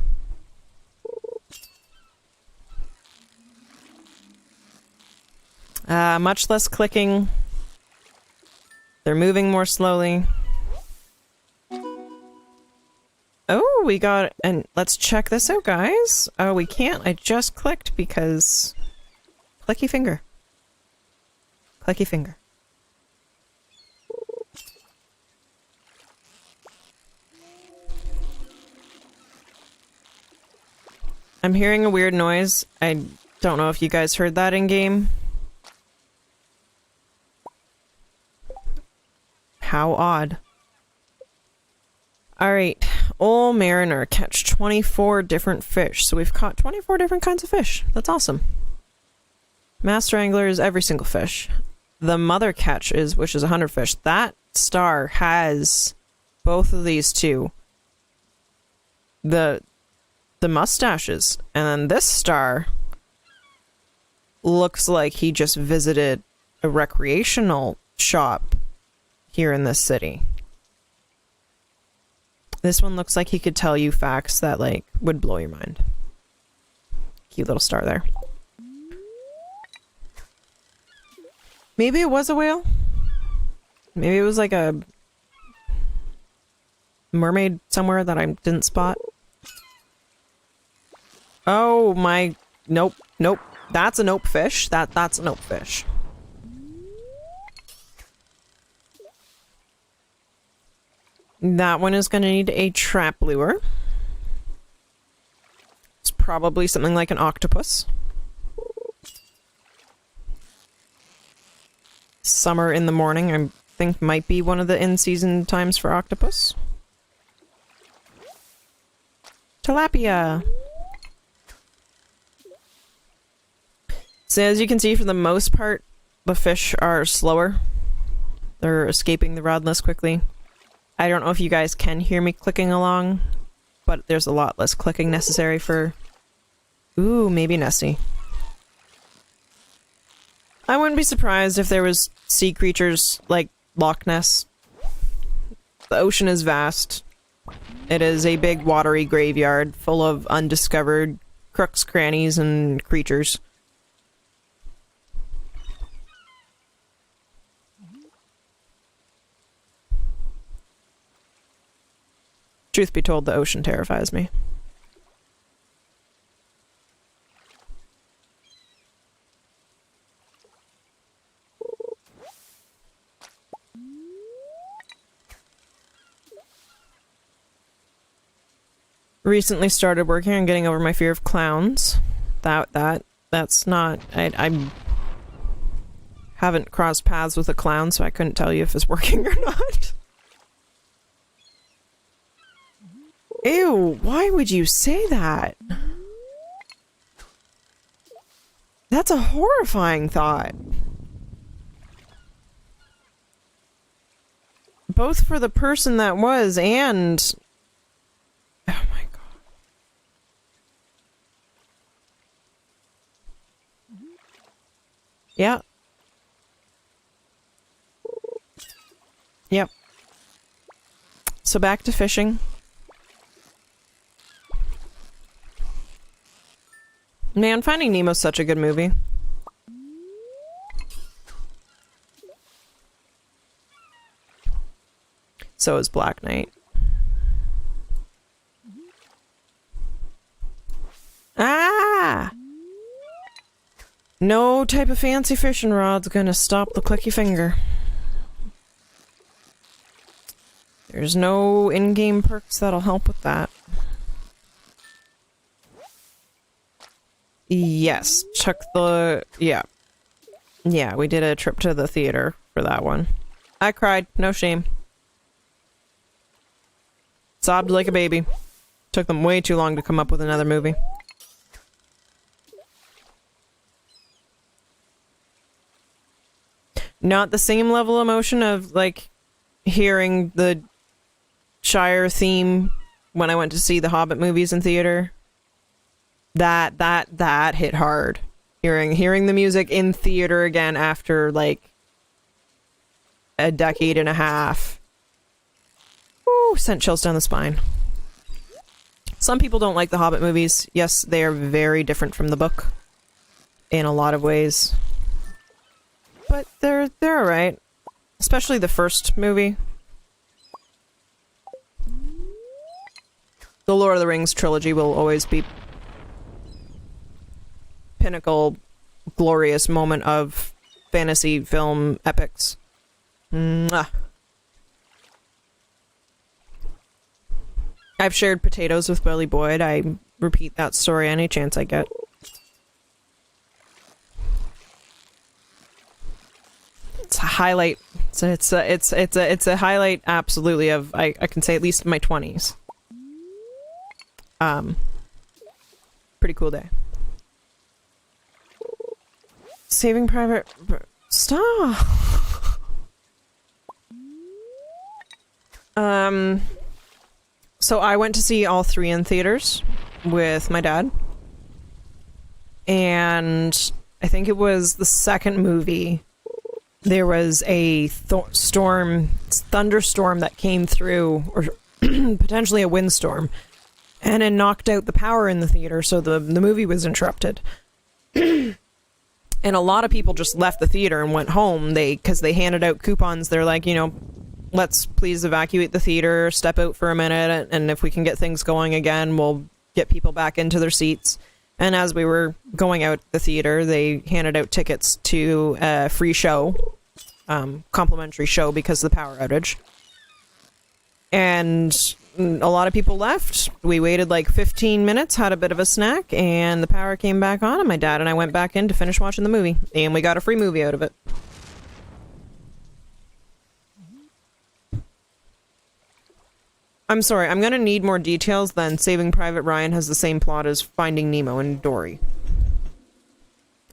Much less clicking. They're moving more slowly. Oh, we got... And let's check this out, guys. Oh, we can't. I just clicked because... Clicky finger. Clicky finger. I'm hearing a weird noise. I don't know if you guys heard that in-game. How odd. Alright. Ol' Mariner, catch 24 different fish. So we've caught 24 different kinds of fish. That's awesome. Master Angler is every single fish. The Mother Catch is, which is 100 fish. That star has both of these two. The mustaches. And then this star looks like he just visited a recreational shop here in this city. This one looks like he could tell you facts that, like, would blow your mind. Cute little star there. Maybe it was a whale? Maybe it was like a mermaid somewhere that I didn't spot? Oh my... Nope. Nope. That's a nope fish. That's a nope fish. That one is going to need a trap lure. It's probably something like an octopus. Summer in the morning, I think, might be one of the in-season times for octopus. Tilapia! So as you can see, for the most part, the fish are slower. They're escaping the rod less quickly. I don't know if you guys can hear me clicking along, but there's a lot less clicking necessary for... Ooh, maybe Nessie. I wouldn't be surprised if there was sea creatures like Loch Ness. The ocean is vast. It is a big watery graveyard full of undiscovered crooks, crannies, and creatures. Truth be told, the ocean terrifies me. Recently started working on getting over my fear of clowns. That's not... I haven't crossed paths with a clown, so I couldn't tell you if it's working or not. Ew, why would you say that? That's a horrifying thought. Both for the person that was and... Oh my god. Yeah. Yep. So back to fishing. Man, Finding Nemo's such a good movie. So is Black Knight. Ah! No type of fancy fishing rod's gonna stop the clicky finger. There's no in-game perks that'll help with that. Yes, yeah. Yeah, we did a trip to the theater for that one. I cried, no shame. Sobbed like a baby. Took them way too long to come up with another movie. Not the same level of emotion of, like, hearing the Shire theme when I went to see the Hobbit movies in theater. That hit hard. Hearing the music in theater again after, like, a decade and a half. Ooh, sent chills down the spine. Some people don't like the Hobbit movies. Yes, they are very different from the book in a lot of ways. But they're alright. Especially the first movie. The Lord of the Rings trilogy will always be pinnacle, glorious moment of fantasy film epics. Mwah. I've shared potatoes with Billy Boyd. I repeat that story any chance I get. It's a highlight. It's a highlight absolutely of I can say at least my 20s. Pretty cool day. Saving Private... Stop! So I went to see all three in theaters with my dad. And I think it was the second movie. There was a thunderstorm that came through, or potentially a windstorm, and it knocked out the power in the theater, so the movie was interrupted. And a lot of people just left the theater and went home. Because they handed out coupons. They're like, you know, let's please evacuate the theater, step out for a minute, and if we can get things going again, we'll get people back into their seats. And as we were going out the theater, they handed out tickets to a free show, complimentary show because of the power outage. And a lot of people left. We waited like 15 minutes, had a bit of a snack, and the power came back on, and my dad and I went back in to finish watching the movie. And we got a free movie out of it. I'm sorry, I'm gonna need more details than Saving Private Ryan has the same plot as Finding Nemo and Dory.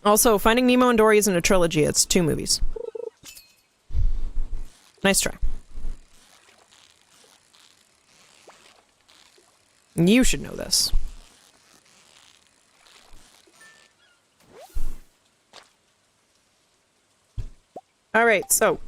Also, Finding Nemo and Dory isn't a trilogy, it's 2 movies. Nice try. You should know this. Alright, so...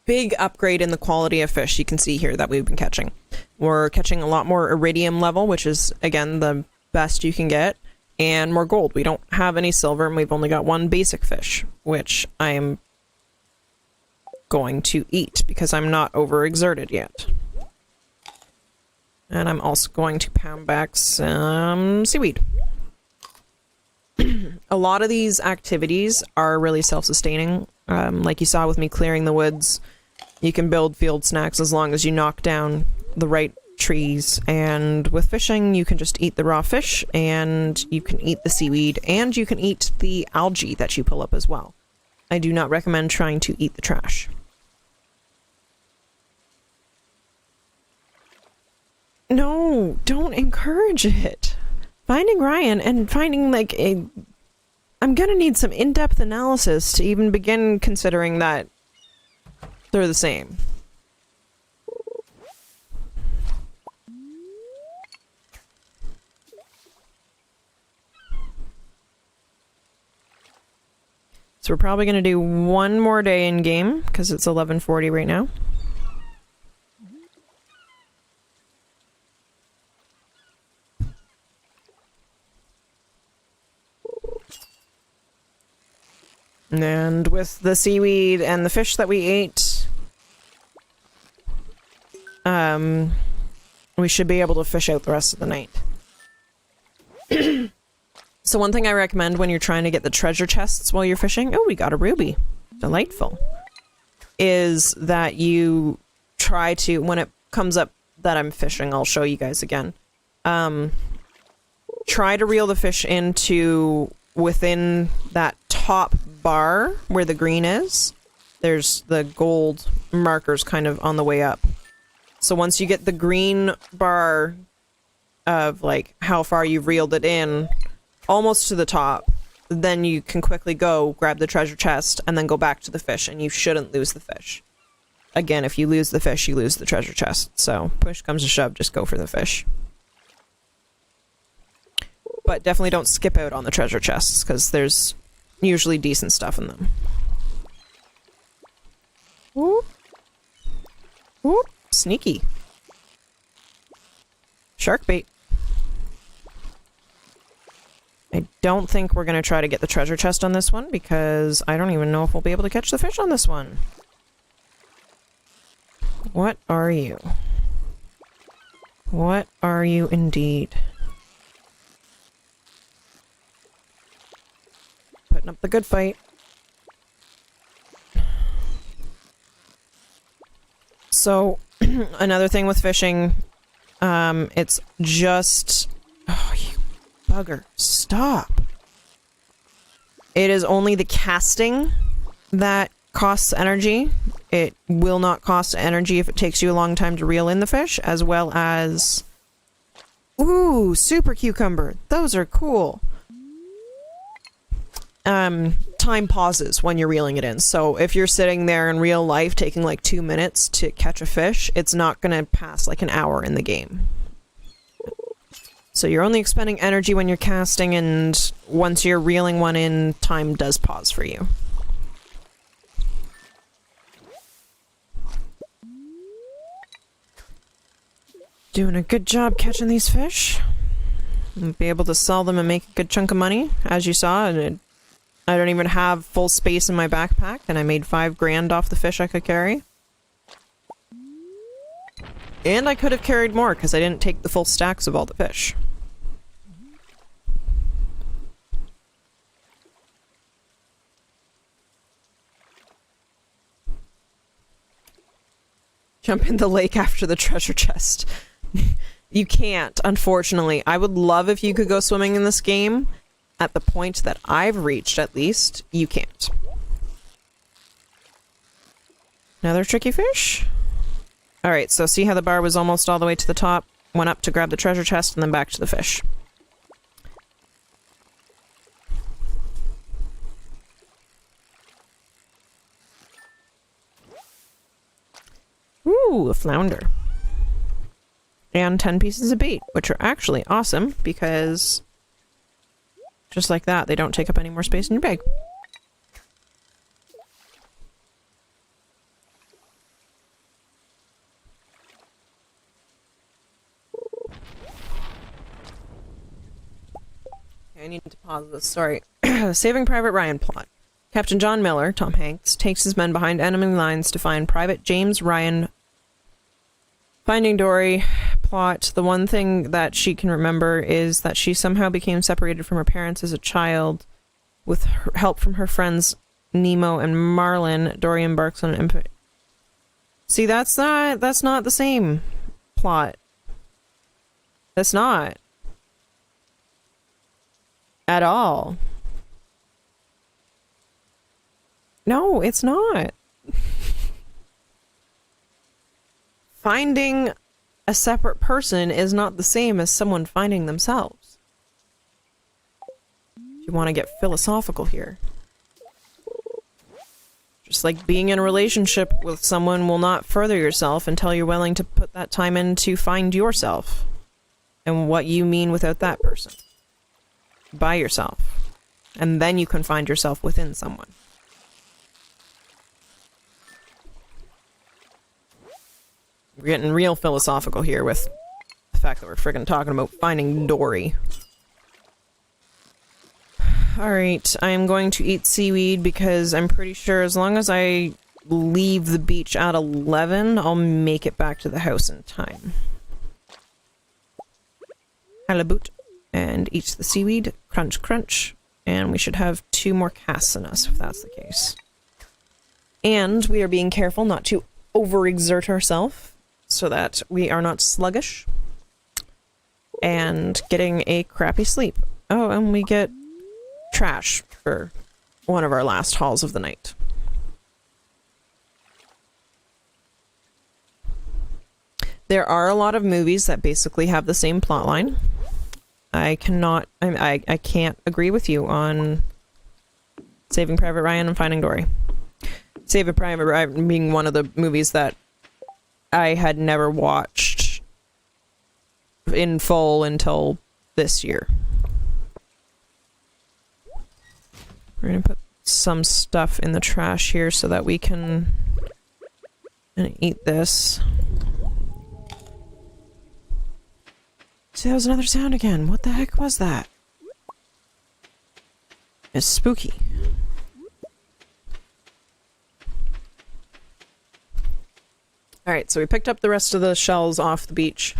big upgrade in the quality of fish you can see here that we've been catching. We're catching a lot more iridium level, which is, again, the best you can get, and more gold. We don't have any silver, and we've only got 1 basic fish, which I am going to eat because I'm not overexerted yet. And I'm also going to pound back some seaweed. A lot of these activities are really self-sustaining. Like you saw with me clearing the woods, you can build field snacks as long as you knock down the right trees. And with fishing, you can just eat the raw fish, and you can eat the seaweed, and you can eat the algae that you pull up as well. I do not recommend trying to eat the trash. No, don't encourage it. Finding Ryan and finding like a... I'm gonna need some in-depth analysis to even begin considering that they're the same. So we're probably gonna do one more day in game because it's 11:40 right now. And with the seaweed and the fish that we ate, we should be able to fish out the rest of the night. So one thing I recommend when you're trying to get the treasure chests while you're fishing, oh, we got a ruby. Delightful. Is that you try to, when it comes up that I'm fishing, I'll show you guys again. try to reel the fish into within that top bar where the green is. There's the gold markers kind of on the way up. So once you get the green bar of like how far you've reeled it in, almost to the top, then you can quickly go grab the treasure chest and then go back to the fish, and you shouldn't lose the fish. Again, if you lose the fish, you lose the treasure chest. So push comes to shove, just go for the fish. But definitely don't skip out on the treasure chests, because there's usually decent stuff in them. Ooh. Ooh, sneaky. Shark bait. I don't think we're going to try to get the treasure chest on this one, because I don't even know if we'll be able to catch the fish on this one. What are you? What are you indeed? Putting up the good fight. So, another thing with fishing, it's just... Oh, you bugger. Stop. It is only the casting that costs energy. It will not cost energy if it takes you a long time to reel in the fish, as well as... Ooh, super cucumber. Those are cool. Time pauses when you're reeling it in. So if you're sitting there in real life taking like 2 minutes to catch a fish, it's not going to pass like an hour in the game. So you're only expending energy when you're casting, and once you're reeling one in, time does pause for you. Doing a good job catching these fish. I'll be able to sell them and make a good chunk of money, as you saw. And I don't even have full space in my backpack, and I made 5 grand off the fish I could carry. And I could have carried more, because I didn't take the full stacks of all the fish. Jump in the lake after the treasure chest. You can't, unfortunately. I would love if you could go swimming in this game. At the point that I've reached, at least, you can't. Another tricky fish? Alright, so see how the bar was almost all the way to the top? Went up to grab the treasure chest and then back to the fish. Ooh, a flounder. And 10 pieces of bait, which are actually awesome, because just like that, they don't take up any more space in your bag. Okay, I need to pause this, sorry. Saving Private Ryan plot. Captain John Miller, Tom Hanks, takes his men behind enemy lines to find Private James Ryan. Finding Dory plot. The one thing that she can remember is that she somehow became separated from her parents as a child. With help from her friends Nemo and Marlin, Dory embarks on an See, that's not the same plot. That's not. At all. No, it's not. Finding a separate person is not the same as someone finding themselves. If you want to get philosophical here. Just like being in a relationship with someone will not further yourself until you're willing to put that time in to find yourself. And what you mean without that person. By yourself. And then you can find yourself within someone. We're getting real philosophical here with the fact that we're friggin' talking about finding Dory. Alright, I am going to eat seaweed because I'm pretty sure as long as I leave the beach at 11, I'll make it back to the house in time. Halibut. And eat the seaweed. Crunch, crunch. And we should have 2 more casts in us if that's the case. And we are being careful not to overexert ourselves, so that we are not sluggish. and getting a crappy sleep. Oh, and we get trash for one of our last hauls of the night. There are a lot of movies that basically have the same plotline. I can't agree with you on Saving Private Ryan and Finding Dory. Saving Private Ryan being one of the movies that I had never watched in full until this year. We're gonna put some stuff in the trash here so that we can eat this. See, that was another sound again. What the heck was that? It's spooky. Alright, so we picked up the rest of the shells off the beach.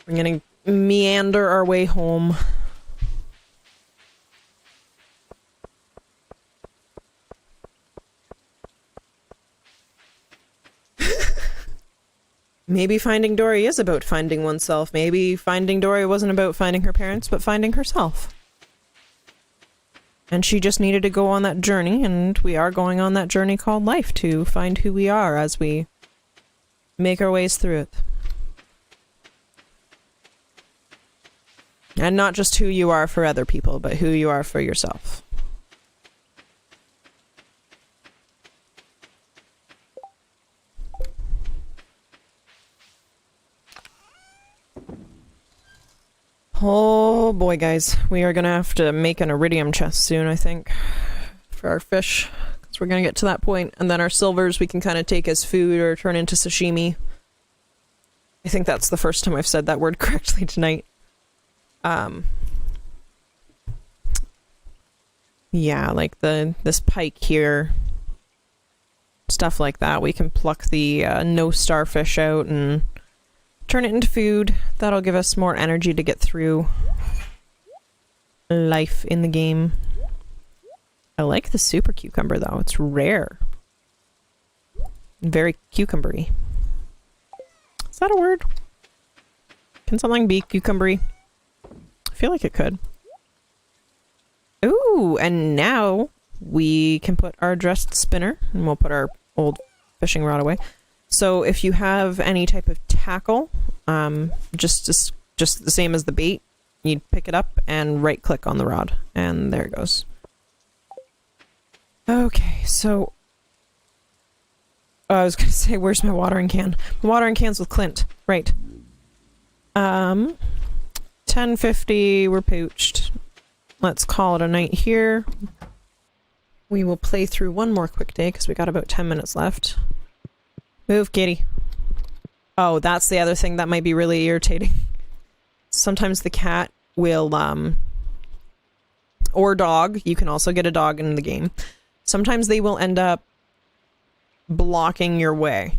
We're gonna meander our way home. Maybe Finding Dory is about finding oneself. Maybe Finding Dory wasn't about finding her parents, but finding herself. And she just needed to go on that journey, and we are going on that journey called life to find who we are as we make our ways through it. And not just who you are for other people, but who you are for yourself. Oh boy, guys. We are gonna have to make an iridium chest soon, I think, for our fish. Because we're gonna get to that point. And then our silvers we can kind of take as food or turn into sashimi. I think that's the first time I've said that word correctly tonight. Yeah, like this pike here. Stuff like that. We can pluck the no starfish out and turn it into food. That'll give us more energy to get through life in the game. I like the super cucumber though. It's rare. Very cucumbery. Is that a word? Can something be cucumbery? I feel like it could. Ooh, and now we can put our dressed spinner, and we'll put our old fishing rod away. So if you have any type of tackle, just the same as the bait, you'd pick it up and right click on the rod, and there it goes. Okay, so I was gonna say, where's my watering can? My watering can's with Clint, right? 10:50, we're pooched. Let's call it a night here. We will play through one more quick day because we got about 10 minutes left. Move, kitty. Oh, that's the other thing that might be really irritating. Sometimes the cat will, or dog, you can also get a dog in the game. Sometimes they will end up blocking your way.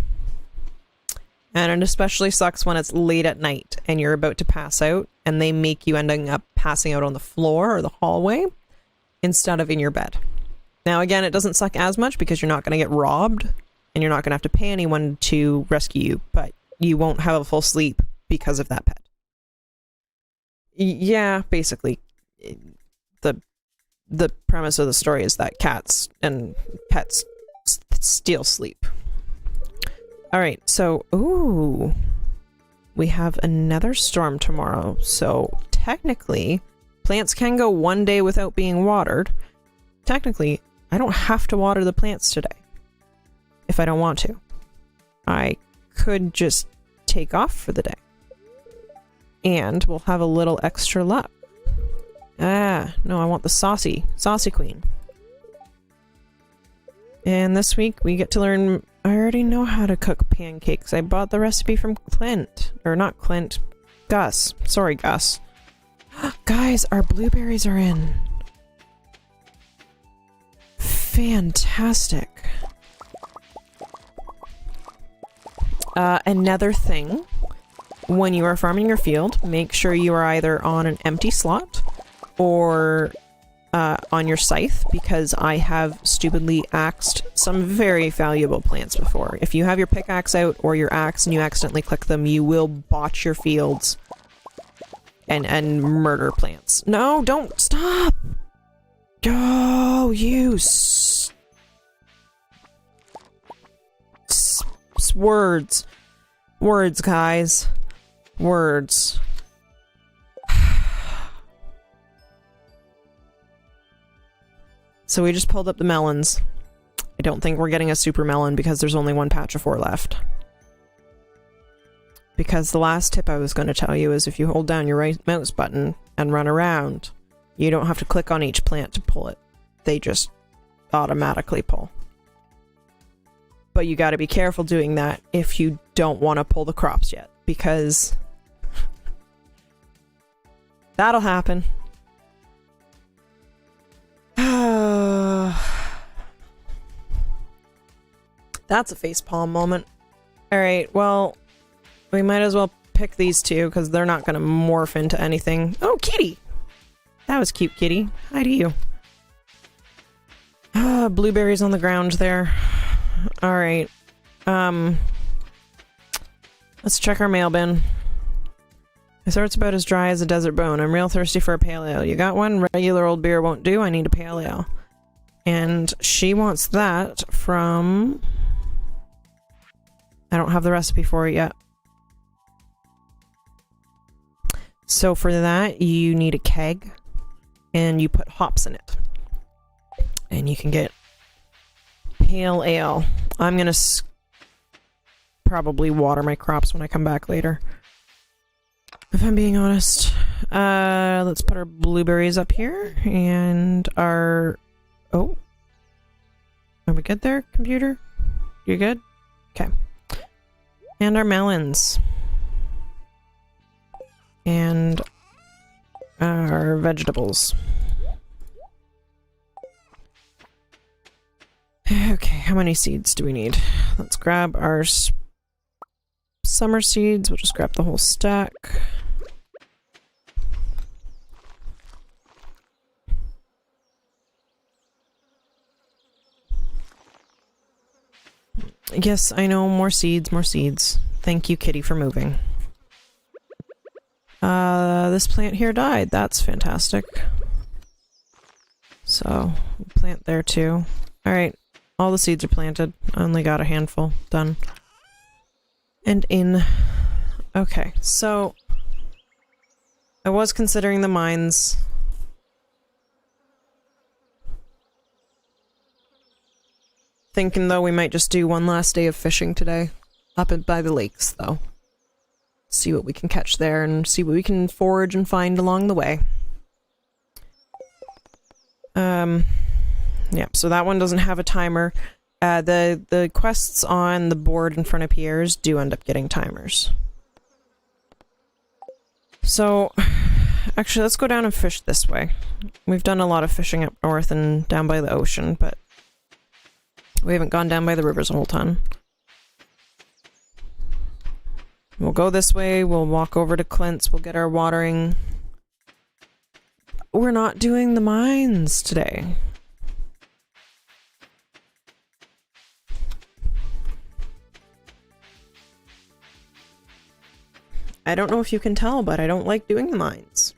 And it especially sucks when it's late at night and you're about to pass out and they make you ending up passing out on the floor or the hallway instead of in your bed. Now again, it doesn't suck as much because you're not going to get robbed and you're not going to have to pay anyone to rescue you, but you won't have a full sleep because of that pet. Yeah, basically, the premise of the story is that cats and pets steal sleep. Alright, so, ooh, we have another storm tomorrow, so technically, plants can go one day without being watered. Technically, I don't have to water the plants today, if I don't want to. I could just take off for the day. And we'll have a little extra luck. Ah, no, I want the saucy queen. And this week we get to learn, I already know how to cook pancakes. I bought the recipe from Clint. Or not Clint, Gus. Sorry, Gus. Guys, our blueberries are in. Fantastic. Another thing, when you are farming your field, make sure you are either on an empty slot or on your scythe, because I have stupidly axed some very valuable plants before. If you have your pickaxe out or your axe and you accidentally click them, you will botch your fields and murder plants. No, don't stop. Oh, you words. Words, guys. Words. So we just pulled up the melons. I don't think we're getting a super melon because there's only one patch of 4 left. Because the last tip I was going to tell you is if you hold down your right mouse button and run around, you don't have to click on each plant to pull it. They just automatically pull. But you gotta be careful doing that if you don't want to pull the crops yet, because that'll happen. That's a facepalm moment. Alright, well, we might as well pick these two, because they're not going to morph into anything. Oh, kitty! That was cute, kitty. Hi to you. Blueberries on the ground there. Alright. Let's check our mail bin. My throat's about as dry as a desert bone. I'm real thirsty for a pale ale. You got one? Regular old beer won't do. I need a pale ale. And she wants that from... I don't have the recipe for it yet. So for that, you need a keg, and you put hops in it. And you can get pale ale. I'm gonna probably water my crops when I come back later, if I'm being honest. Let's put our blueberries up here, and our... Oh. Are we good there, computer? You good? Okay. And our melons. And our vegetables. Okay, how many seeds do we need? Let's grab our summer seeds. We'll just grab the whole stack. Yes, I know, more seeds, more seeds. Thank you, kitty, for moving. This plant here died. That's fantastic. So, we'll plant there too. Alright, all the seeds are planted. I only got a handful done. And in. Okay, so I was considering the mines. Thinking, though, we might just do one last day of fishing today. Up by the lakes, though. See what we can catch there and see what we can forage and find along the way. Yeah, so that one doesn't have a timer. The quests on the board in front of Pierre's do end up getting timers. So, actually, let's go down and fish this way. We've done a lot of fishing up north and down by the ocean, but we haven't gone down by the rivers a whole ton. We'll go this way, we'll walk over to Clint's, we'll get our watering. We're not doing the mines today. I don't know if you can tell, but I don't like doing the mines.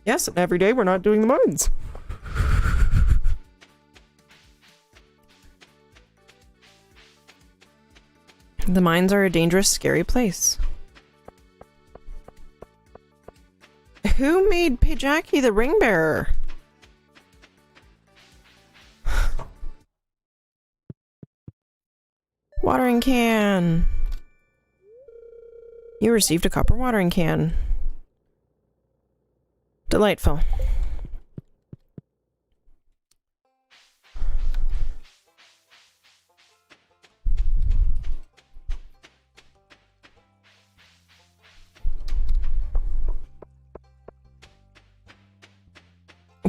Yes, and every day we're not doing the mines. The mines are a dangerous, scary place. Who made Pajaki the ring bearer? Watering can. You received a copper watering can. Delightful.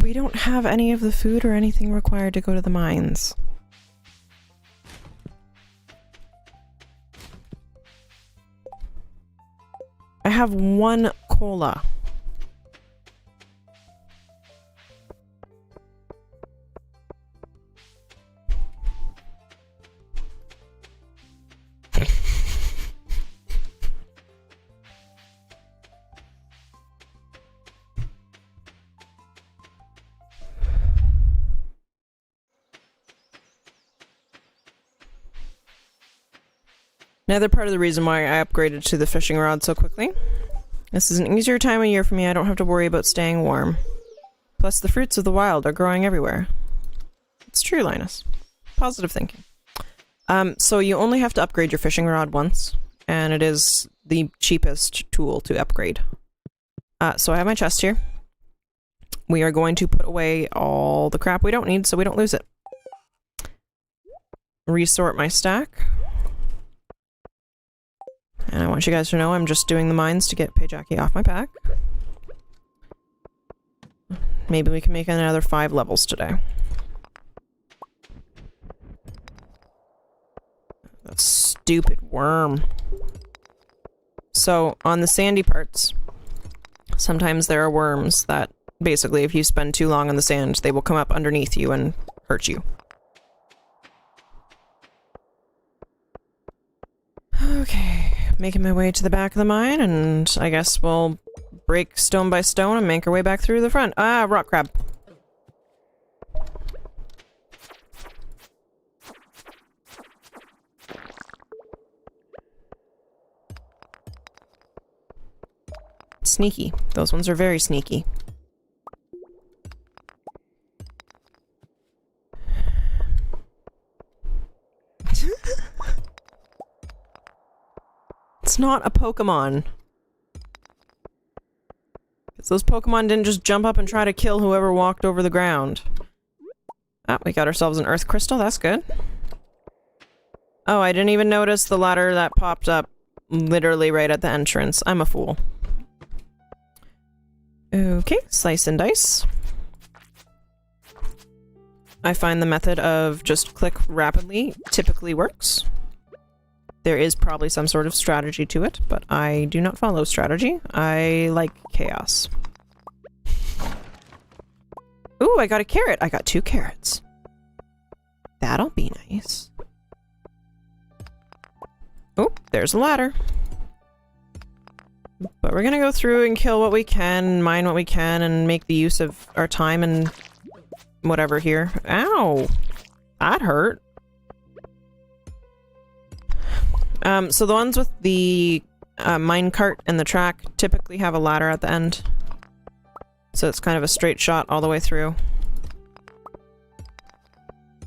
We don't have any of the food or anything required to go to the mines. I have 1 cola. Another part of the reason why I upgraded to the fishing rod so quickly. This is an easier time of year for me. I don't have to worry about staying warm. Plus, the fruits of the wild are growing everywhere. It's true, Linus. Positive thinking. So you only have to upgrade your fishing rod once, and it is the cheapest tool to upgrade. So I have my chest here. We are going to put away all the crap we don't need so we don't lose it. Resort my stack. And I want you guys to know I'm just doing the mines to get Payjaki off my back. Maybe we can make another 5 levels today. That stupid worm. So, on the sandy parts, sometimes there are worms that, basically, if you spend too long on the sand, they will come up underneath you and hurt you. Okay, making my way to the back of the mine, and I guess we'll break stone by stone and make our way back through the front. Ah, rock crab. Sneaky. Those ones are very sneaky. It's not a Pokemon. Those Pokemon didn't just jump up and try to kill whoever walked over the ground. Ah, we got ourselves an earth crystal. That's good. Oh, I didn't even notice the ladder that popped up literally right at the entrance. I'm a fool. Okay, slice and dice. I find the method of just click rapidly typically works. There is probably some sort of strategy to it, but I do not follow strategy. I like chaos. Ooh, I got a carrot. I got 2 carrots. That'll be nice. Oh, there's a ladder. But we're gonna go through and kill what we can, mine what we can, and make the use of our time and whatever here. Ow! That hurt. So the ones with the minecart and the track typically have a ladder at the end. So it's kind of a straight shot all the way through.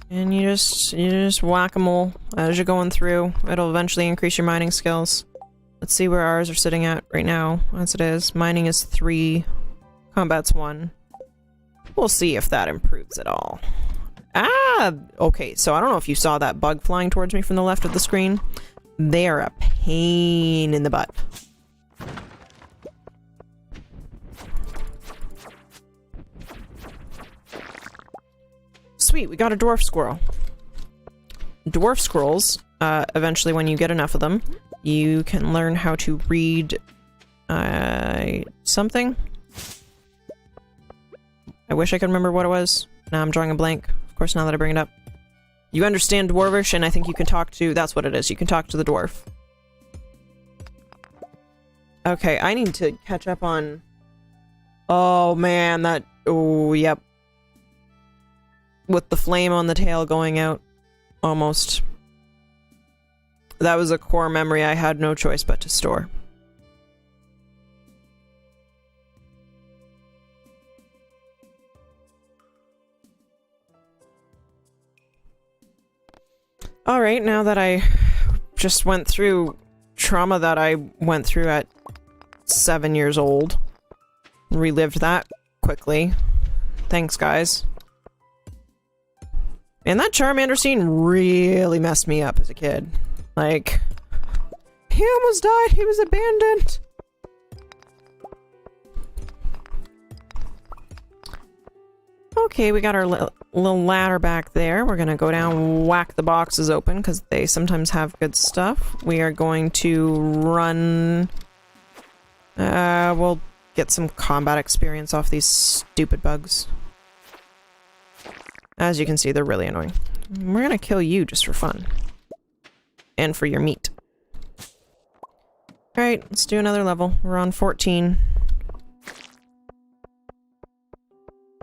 And you just whack-a-mole as you're going through. It'll eventually increase your mining skills. Let's see where ours are sitting at right now, as it is. Mining is 3, combat's 1. We'll see if that improves at all. Ah! Okay, so I don't know if you saw that bug flying towards me from the left of the screen. They are a pain in the butt. Sweet, we got a dwarf squirrel. Dwarf squirrels, eventually when you get enough of them, you can learn how to read something. I wish I could remember what it was. Now I'm drawing a blank. Of course, now that I bring it up. You understand Dwarvish, and I think you can talk to... That's what it is. You can talk to the dwarf. Okay, I need to catch up on... Oh, man, that... Oh, yep. With the flame on the tail going out. Almost. That was a core memory I had no choice but to store. Alright, now that I just went through trauma that I went through at 7 years old, relived that quickly. Thanks, guys. And that Charmander scene really messed me up as a kid. Like, he almost died, he was abandoned! Okay, we got our little ladder back there. We're gonna go down, whack the boxes open, because they sometimes have good stuff. We are going to run... we'll get some combat experience off these stupid bugs. As you can see, they're really annoying. We're gonna kill you just for fun. And for your meat. Alright, let's do another level. We're on 14.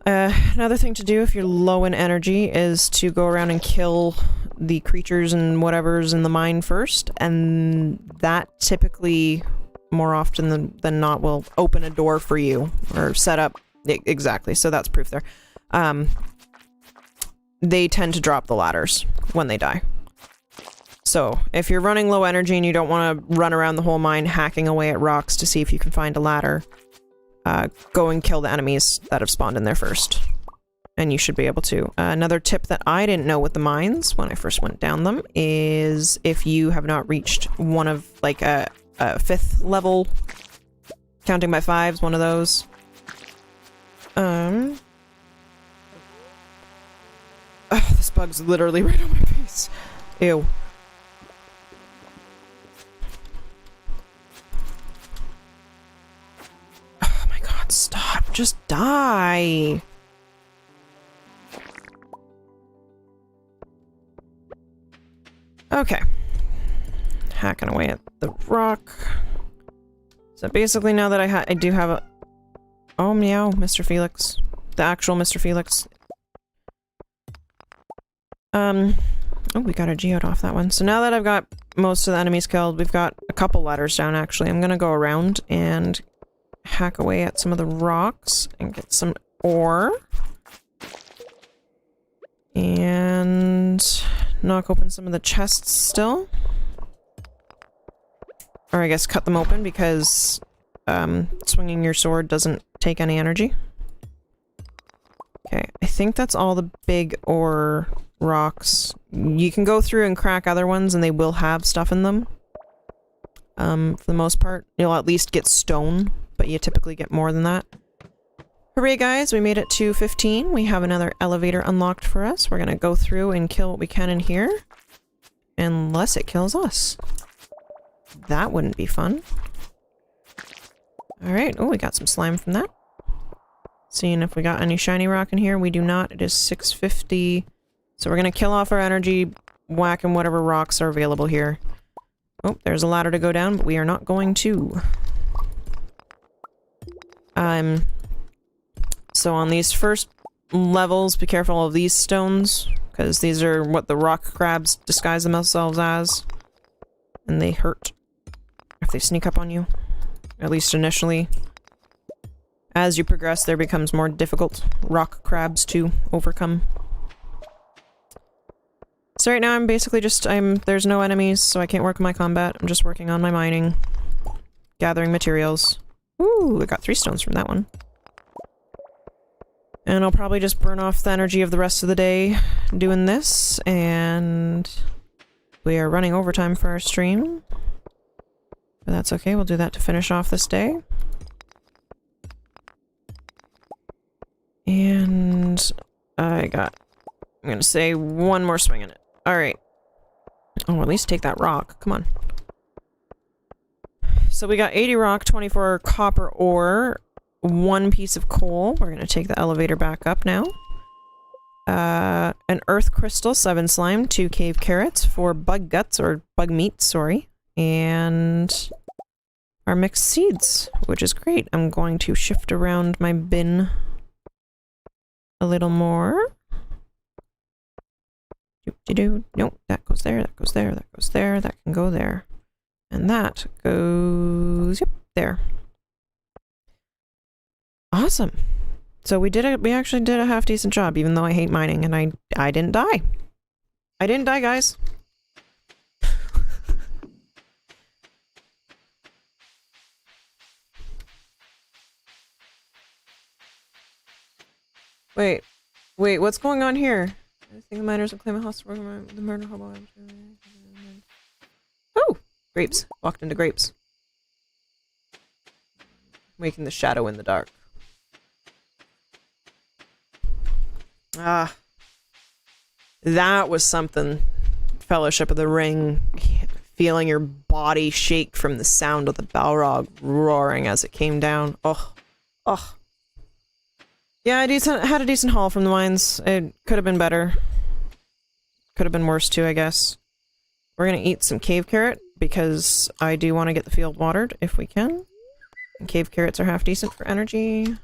Another thing to do if you're low in energy is to go around and kill the creatures and whatever's in the mine first, and that typically, more often than not, will open a door for you, or set up... Exactly, so that's proof there. They tend to drop the ladders when they die. So, if you're running low energy and you don't want to run around the whole mine hacking away at rocks to see if you can find a ladder, go and kill the enemies that have spawned in there first. And you should be able to. Another tip that I didn't know with the mines when I first went down them is if you have not reached one of, like, a 5th level, counting by 5s, one of those. Oh, this bug's literally right on my face. Ew. Oh my god, stop. Just die. Okay. Hacking away at the rock. So basically now that I do have a... Oh, meow, Mr. Felix. The actual Mr. Felix. Oh, we got a geode off that one. So now that I've got most of the enemies killed, we've got a couple ladders down, actually. I'm gonna go around and hack away at some of the rocks and get some ore. And knock open some of the chests still. Or I guess cut them open because swinging your sword doesn't take any energy. Okay, I think that's all the big ore rocks. You can go through and crack other ones and they will have stuff in them. For the most part, you'll at least get stone, but you typically get more than that. Hooray guys, we made it to 15. We have another elevator unlocked for us. We're gonna go through and kill what we can in here. Unless it kills us. That wouldn't be fun. Alright, oh, we got some slime from that. Seeing if we got any shiny rock in here. We do not. It is 650. So we're gonna kill off our energy, whacking whatever rocks are available here. Oh, there's a ladder to go down, but we are not going to. So on these first levels, be careful of these stones, because these are what the rock crabs disguise themselves as. And they hurt if they sneak up on you. At least initially. As you progress, there becomes more difficult rock crabs to overcome. So right now I'm basically just, there's no enemies, so I can't work on my combat. I'm just working on my mining. Gathering materials. Ooh, I got 3 stones from that one. And I'll probably just burn off the energy of the rest of the day doing this, and we are running overtime for our stream. But that's okay, we'll do that to finish off this day. And I'm gonna say one more swing in it. Alright. Oh, at least take that rock. Come on. So we got 80 rock, 24 copper ore, 1 piece of coal. We're gonna take the elevator back up now. An earth crystal, 7 slime, 2 cave carrots, 4 bug guts, or bug meat, sorry. And our mixed seeds, which is great. I'm going to shift around my bin a little more. Nope, that goes there, that goes there, that goes there, that can go there. And that goes, yep, there. Awesome. So we actually did a half decent job, even though I hate mining, and I didn't die. I didn't die, guys. Wait, what's going on here? I think the miners will claim a hostile the murder hobo. Oh! Grapes. Walked into grapes. Making the shadow in the dark. Ah. That was something. Fellowship of the Ring. Feeling your body shake from the sound of the Balrog roaring as it came down. Oh. Oh. Yeah, I had a decent haul from the mines. It could have been better. Could have been worse too, I guess. We're gonna eat some cave carrot, because I do want to get the field watered, if we can. And cave carrots are half decent for energy.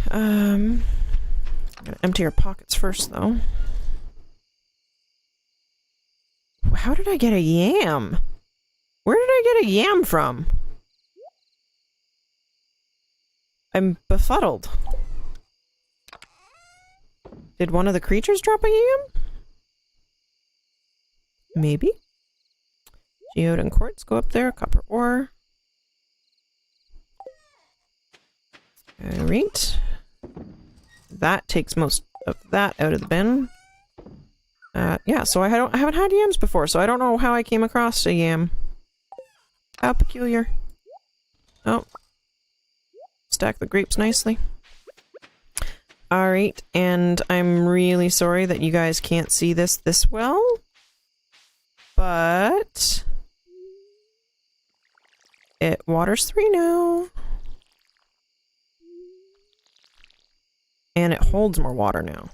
I'm gonna empty our pockets first, though. how did I get a yam? Where did I get a yam from? I'm befuddled. Did one of the creatures drop a yam? Maybe. Geode and quartz go up there. Copper ore. Alright. That takes most of that out of the bin. Yeah, so I haven't had yams before, so I don't know how I came across a yam. How peculiar. Oh. Stack the grapes nicely. Alright, and I'm really sorry that you guys can't see this well. But it waters 3 now. And it holds more water now.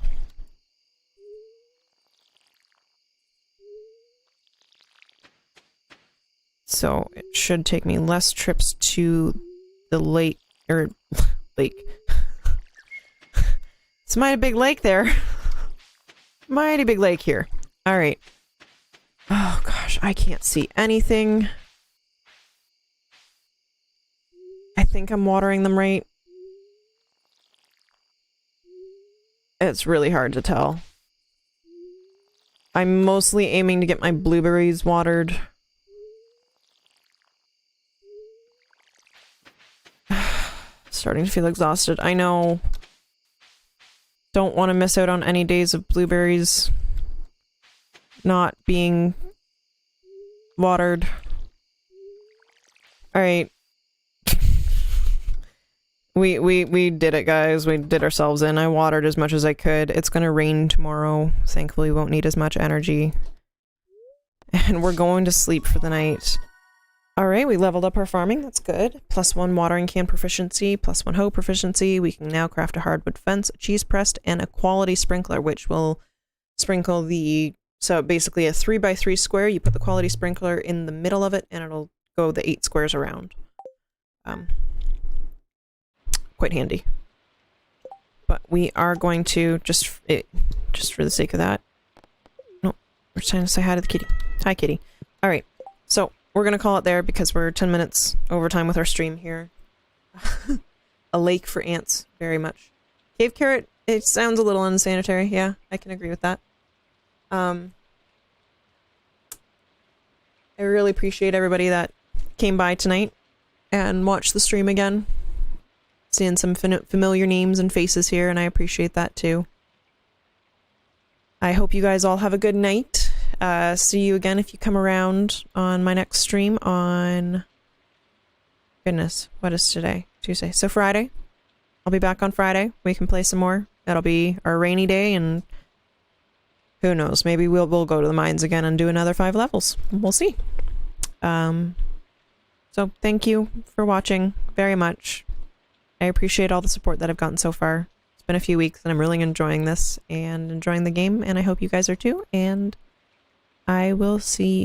So it should take me less trips to the lake, or lake. It's a mighty big lake there. Mighty big lake here. Alright. Oh gosh, I can't see anything. I think I'm watering them right. It's really hard to tell. I'm mostly aiming to get my blueberries watered. Starting to feel exhausted. I know. Don't want to miss out on any days of blueberries not being watered. Alright. We did it, guys. We did ourselves in. I watered as much as I could. It's gonna rain tomorrow. Thankfully, we won't need as much energy. And we're going to sleep for the night. Alright, we leveled up our farming. That's good. +1 watering can proficiency, +1 hoe proficiency. We can now craft a hardwood fence, a cheese press, and a quality sprinkler, which will sprinkle the... So basically a 3x3 square, you put the quality sprinkler in the middle of it, and it'll go the 8 squares around. Quite handy. But we are going to, just for the sake of that... No, we're trying to say hi to the kitty. Hi, kitty. Alright, so... We're gonna call it there because we're 10 minutes over time with our stream here. A lake for ants, very much. Cave carrot, it sounds a little unsanitary. Yeah, I can agree with that. I really appreciate everybody that came by tonight and watched the stream again. Seeing some familiar names and faces here, and I appreciate that too. I hope you guys all have a good night. See you again if you come around on my next stream on... Goodness, what is today? Tuesday. So Friday. I'll be back on Friday. We can play some more. That'll be our rainy day, and who knows, maybe we'll go to the mines again and do another 5 levels. We'll see. So thank you for watching very much. I appreciate all the support that I've gotten so far. It's been a few weeks and I'm really enjoying this and enjoying the game, and I hope you guys are too, and I will see you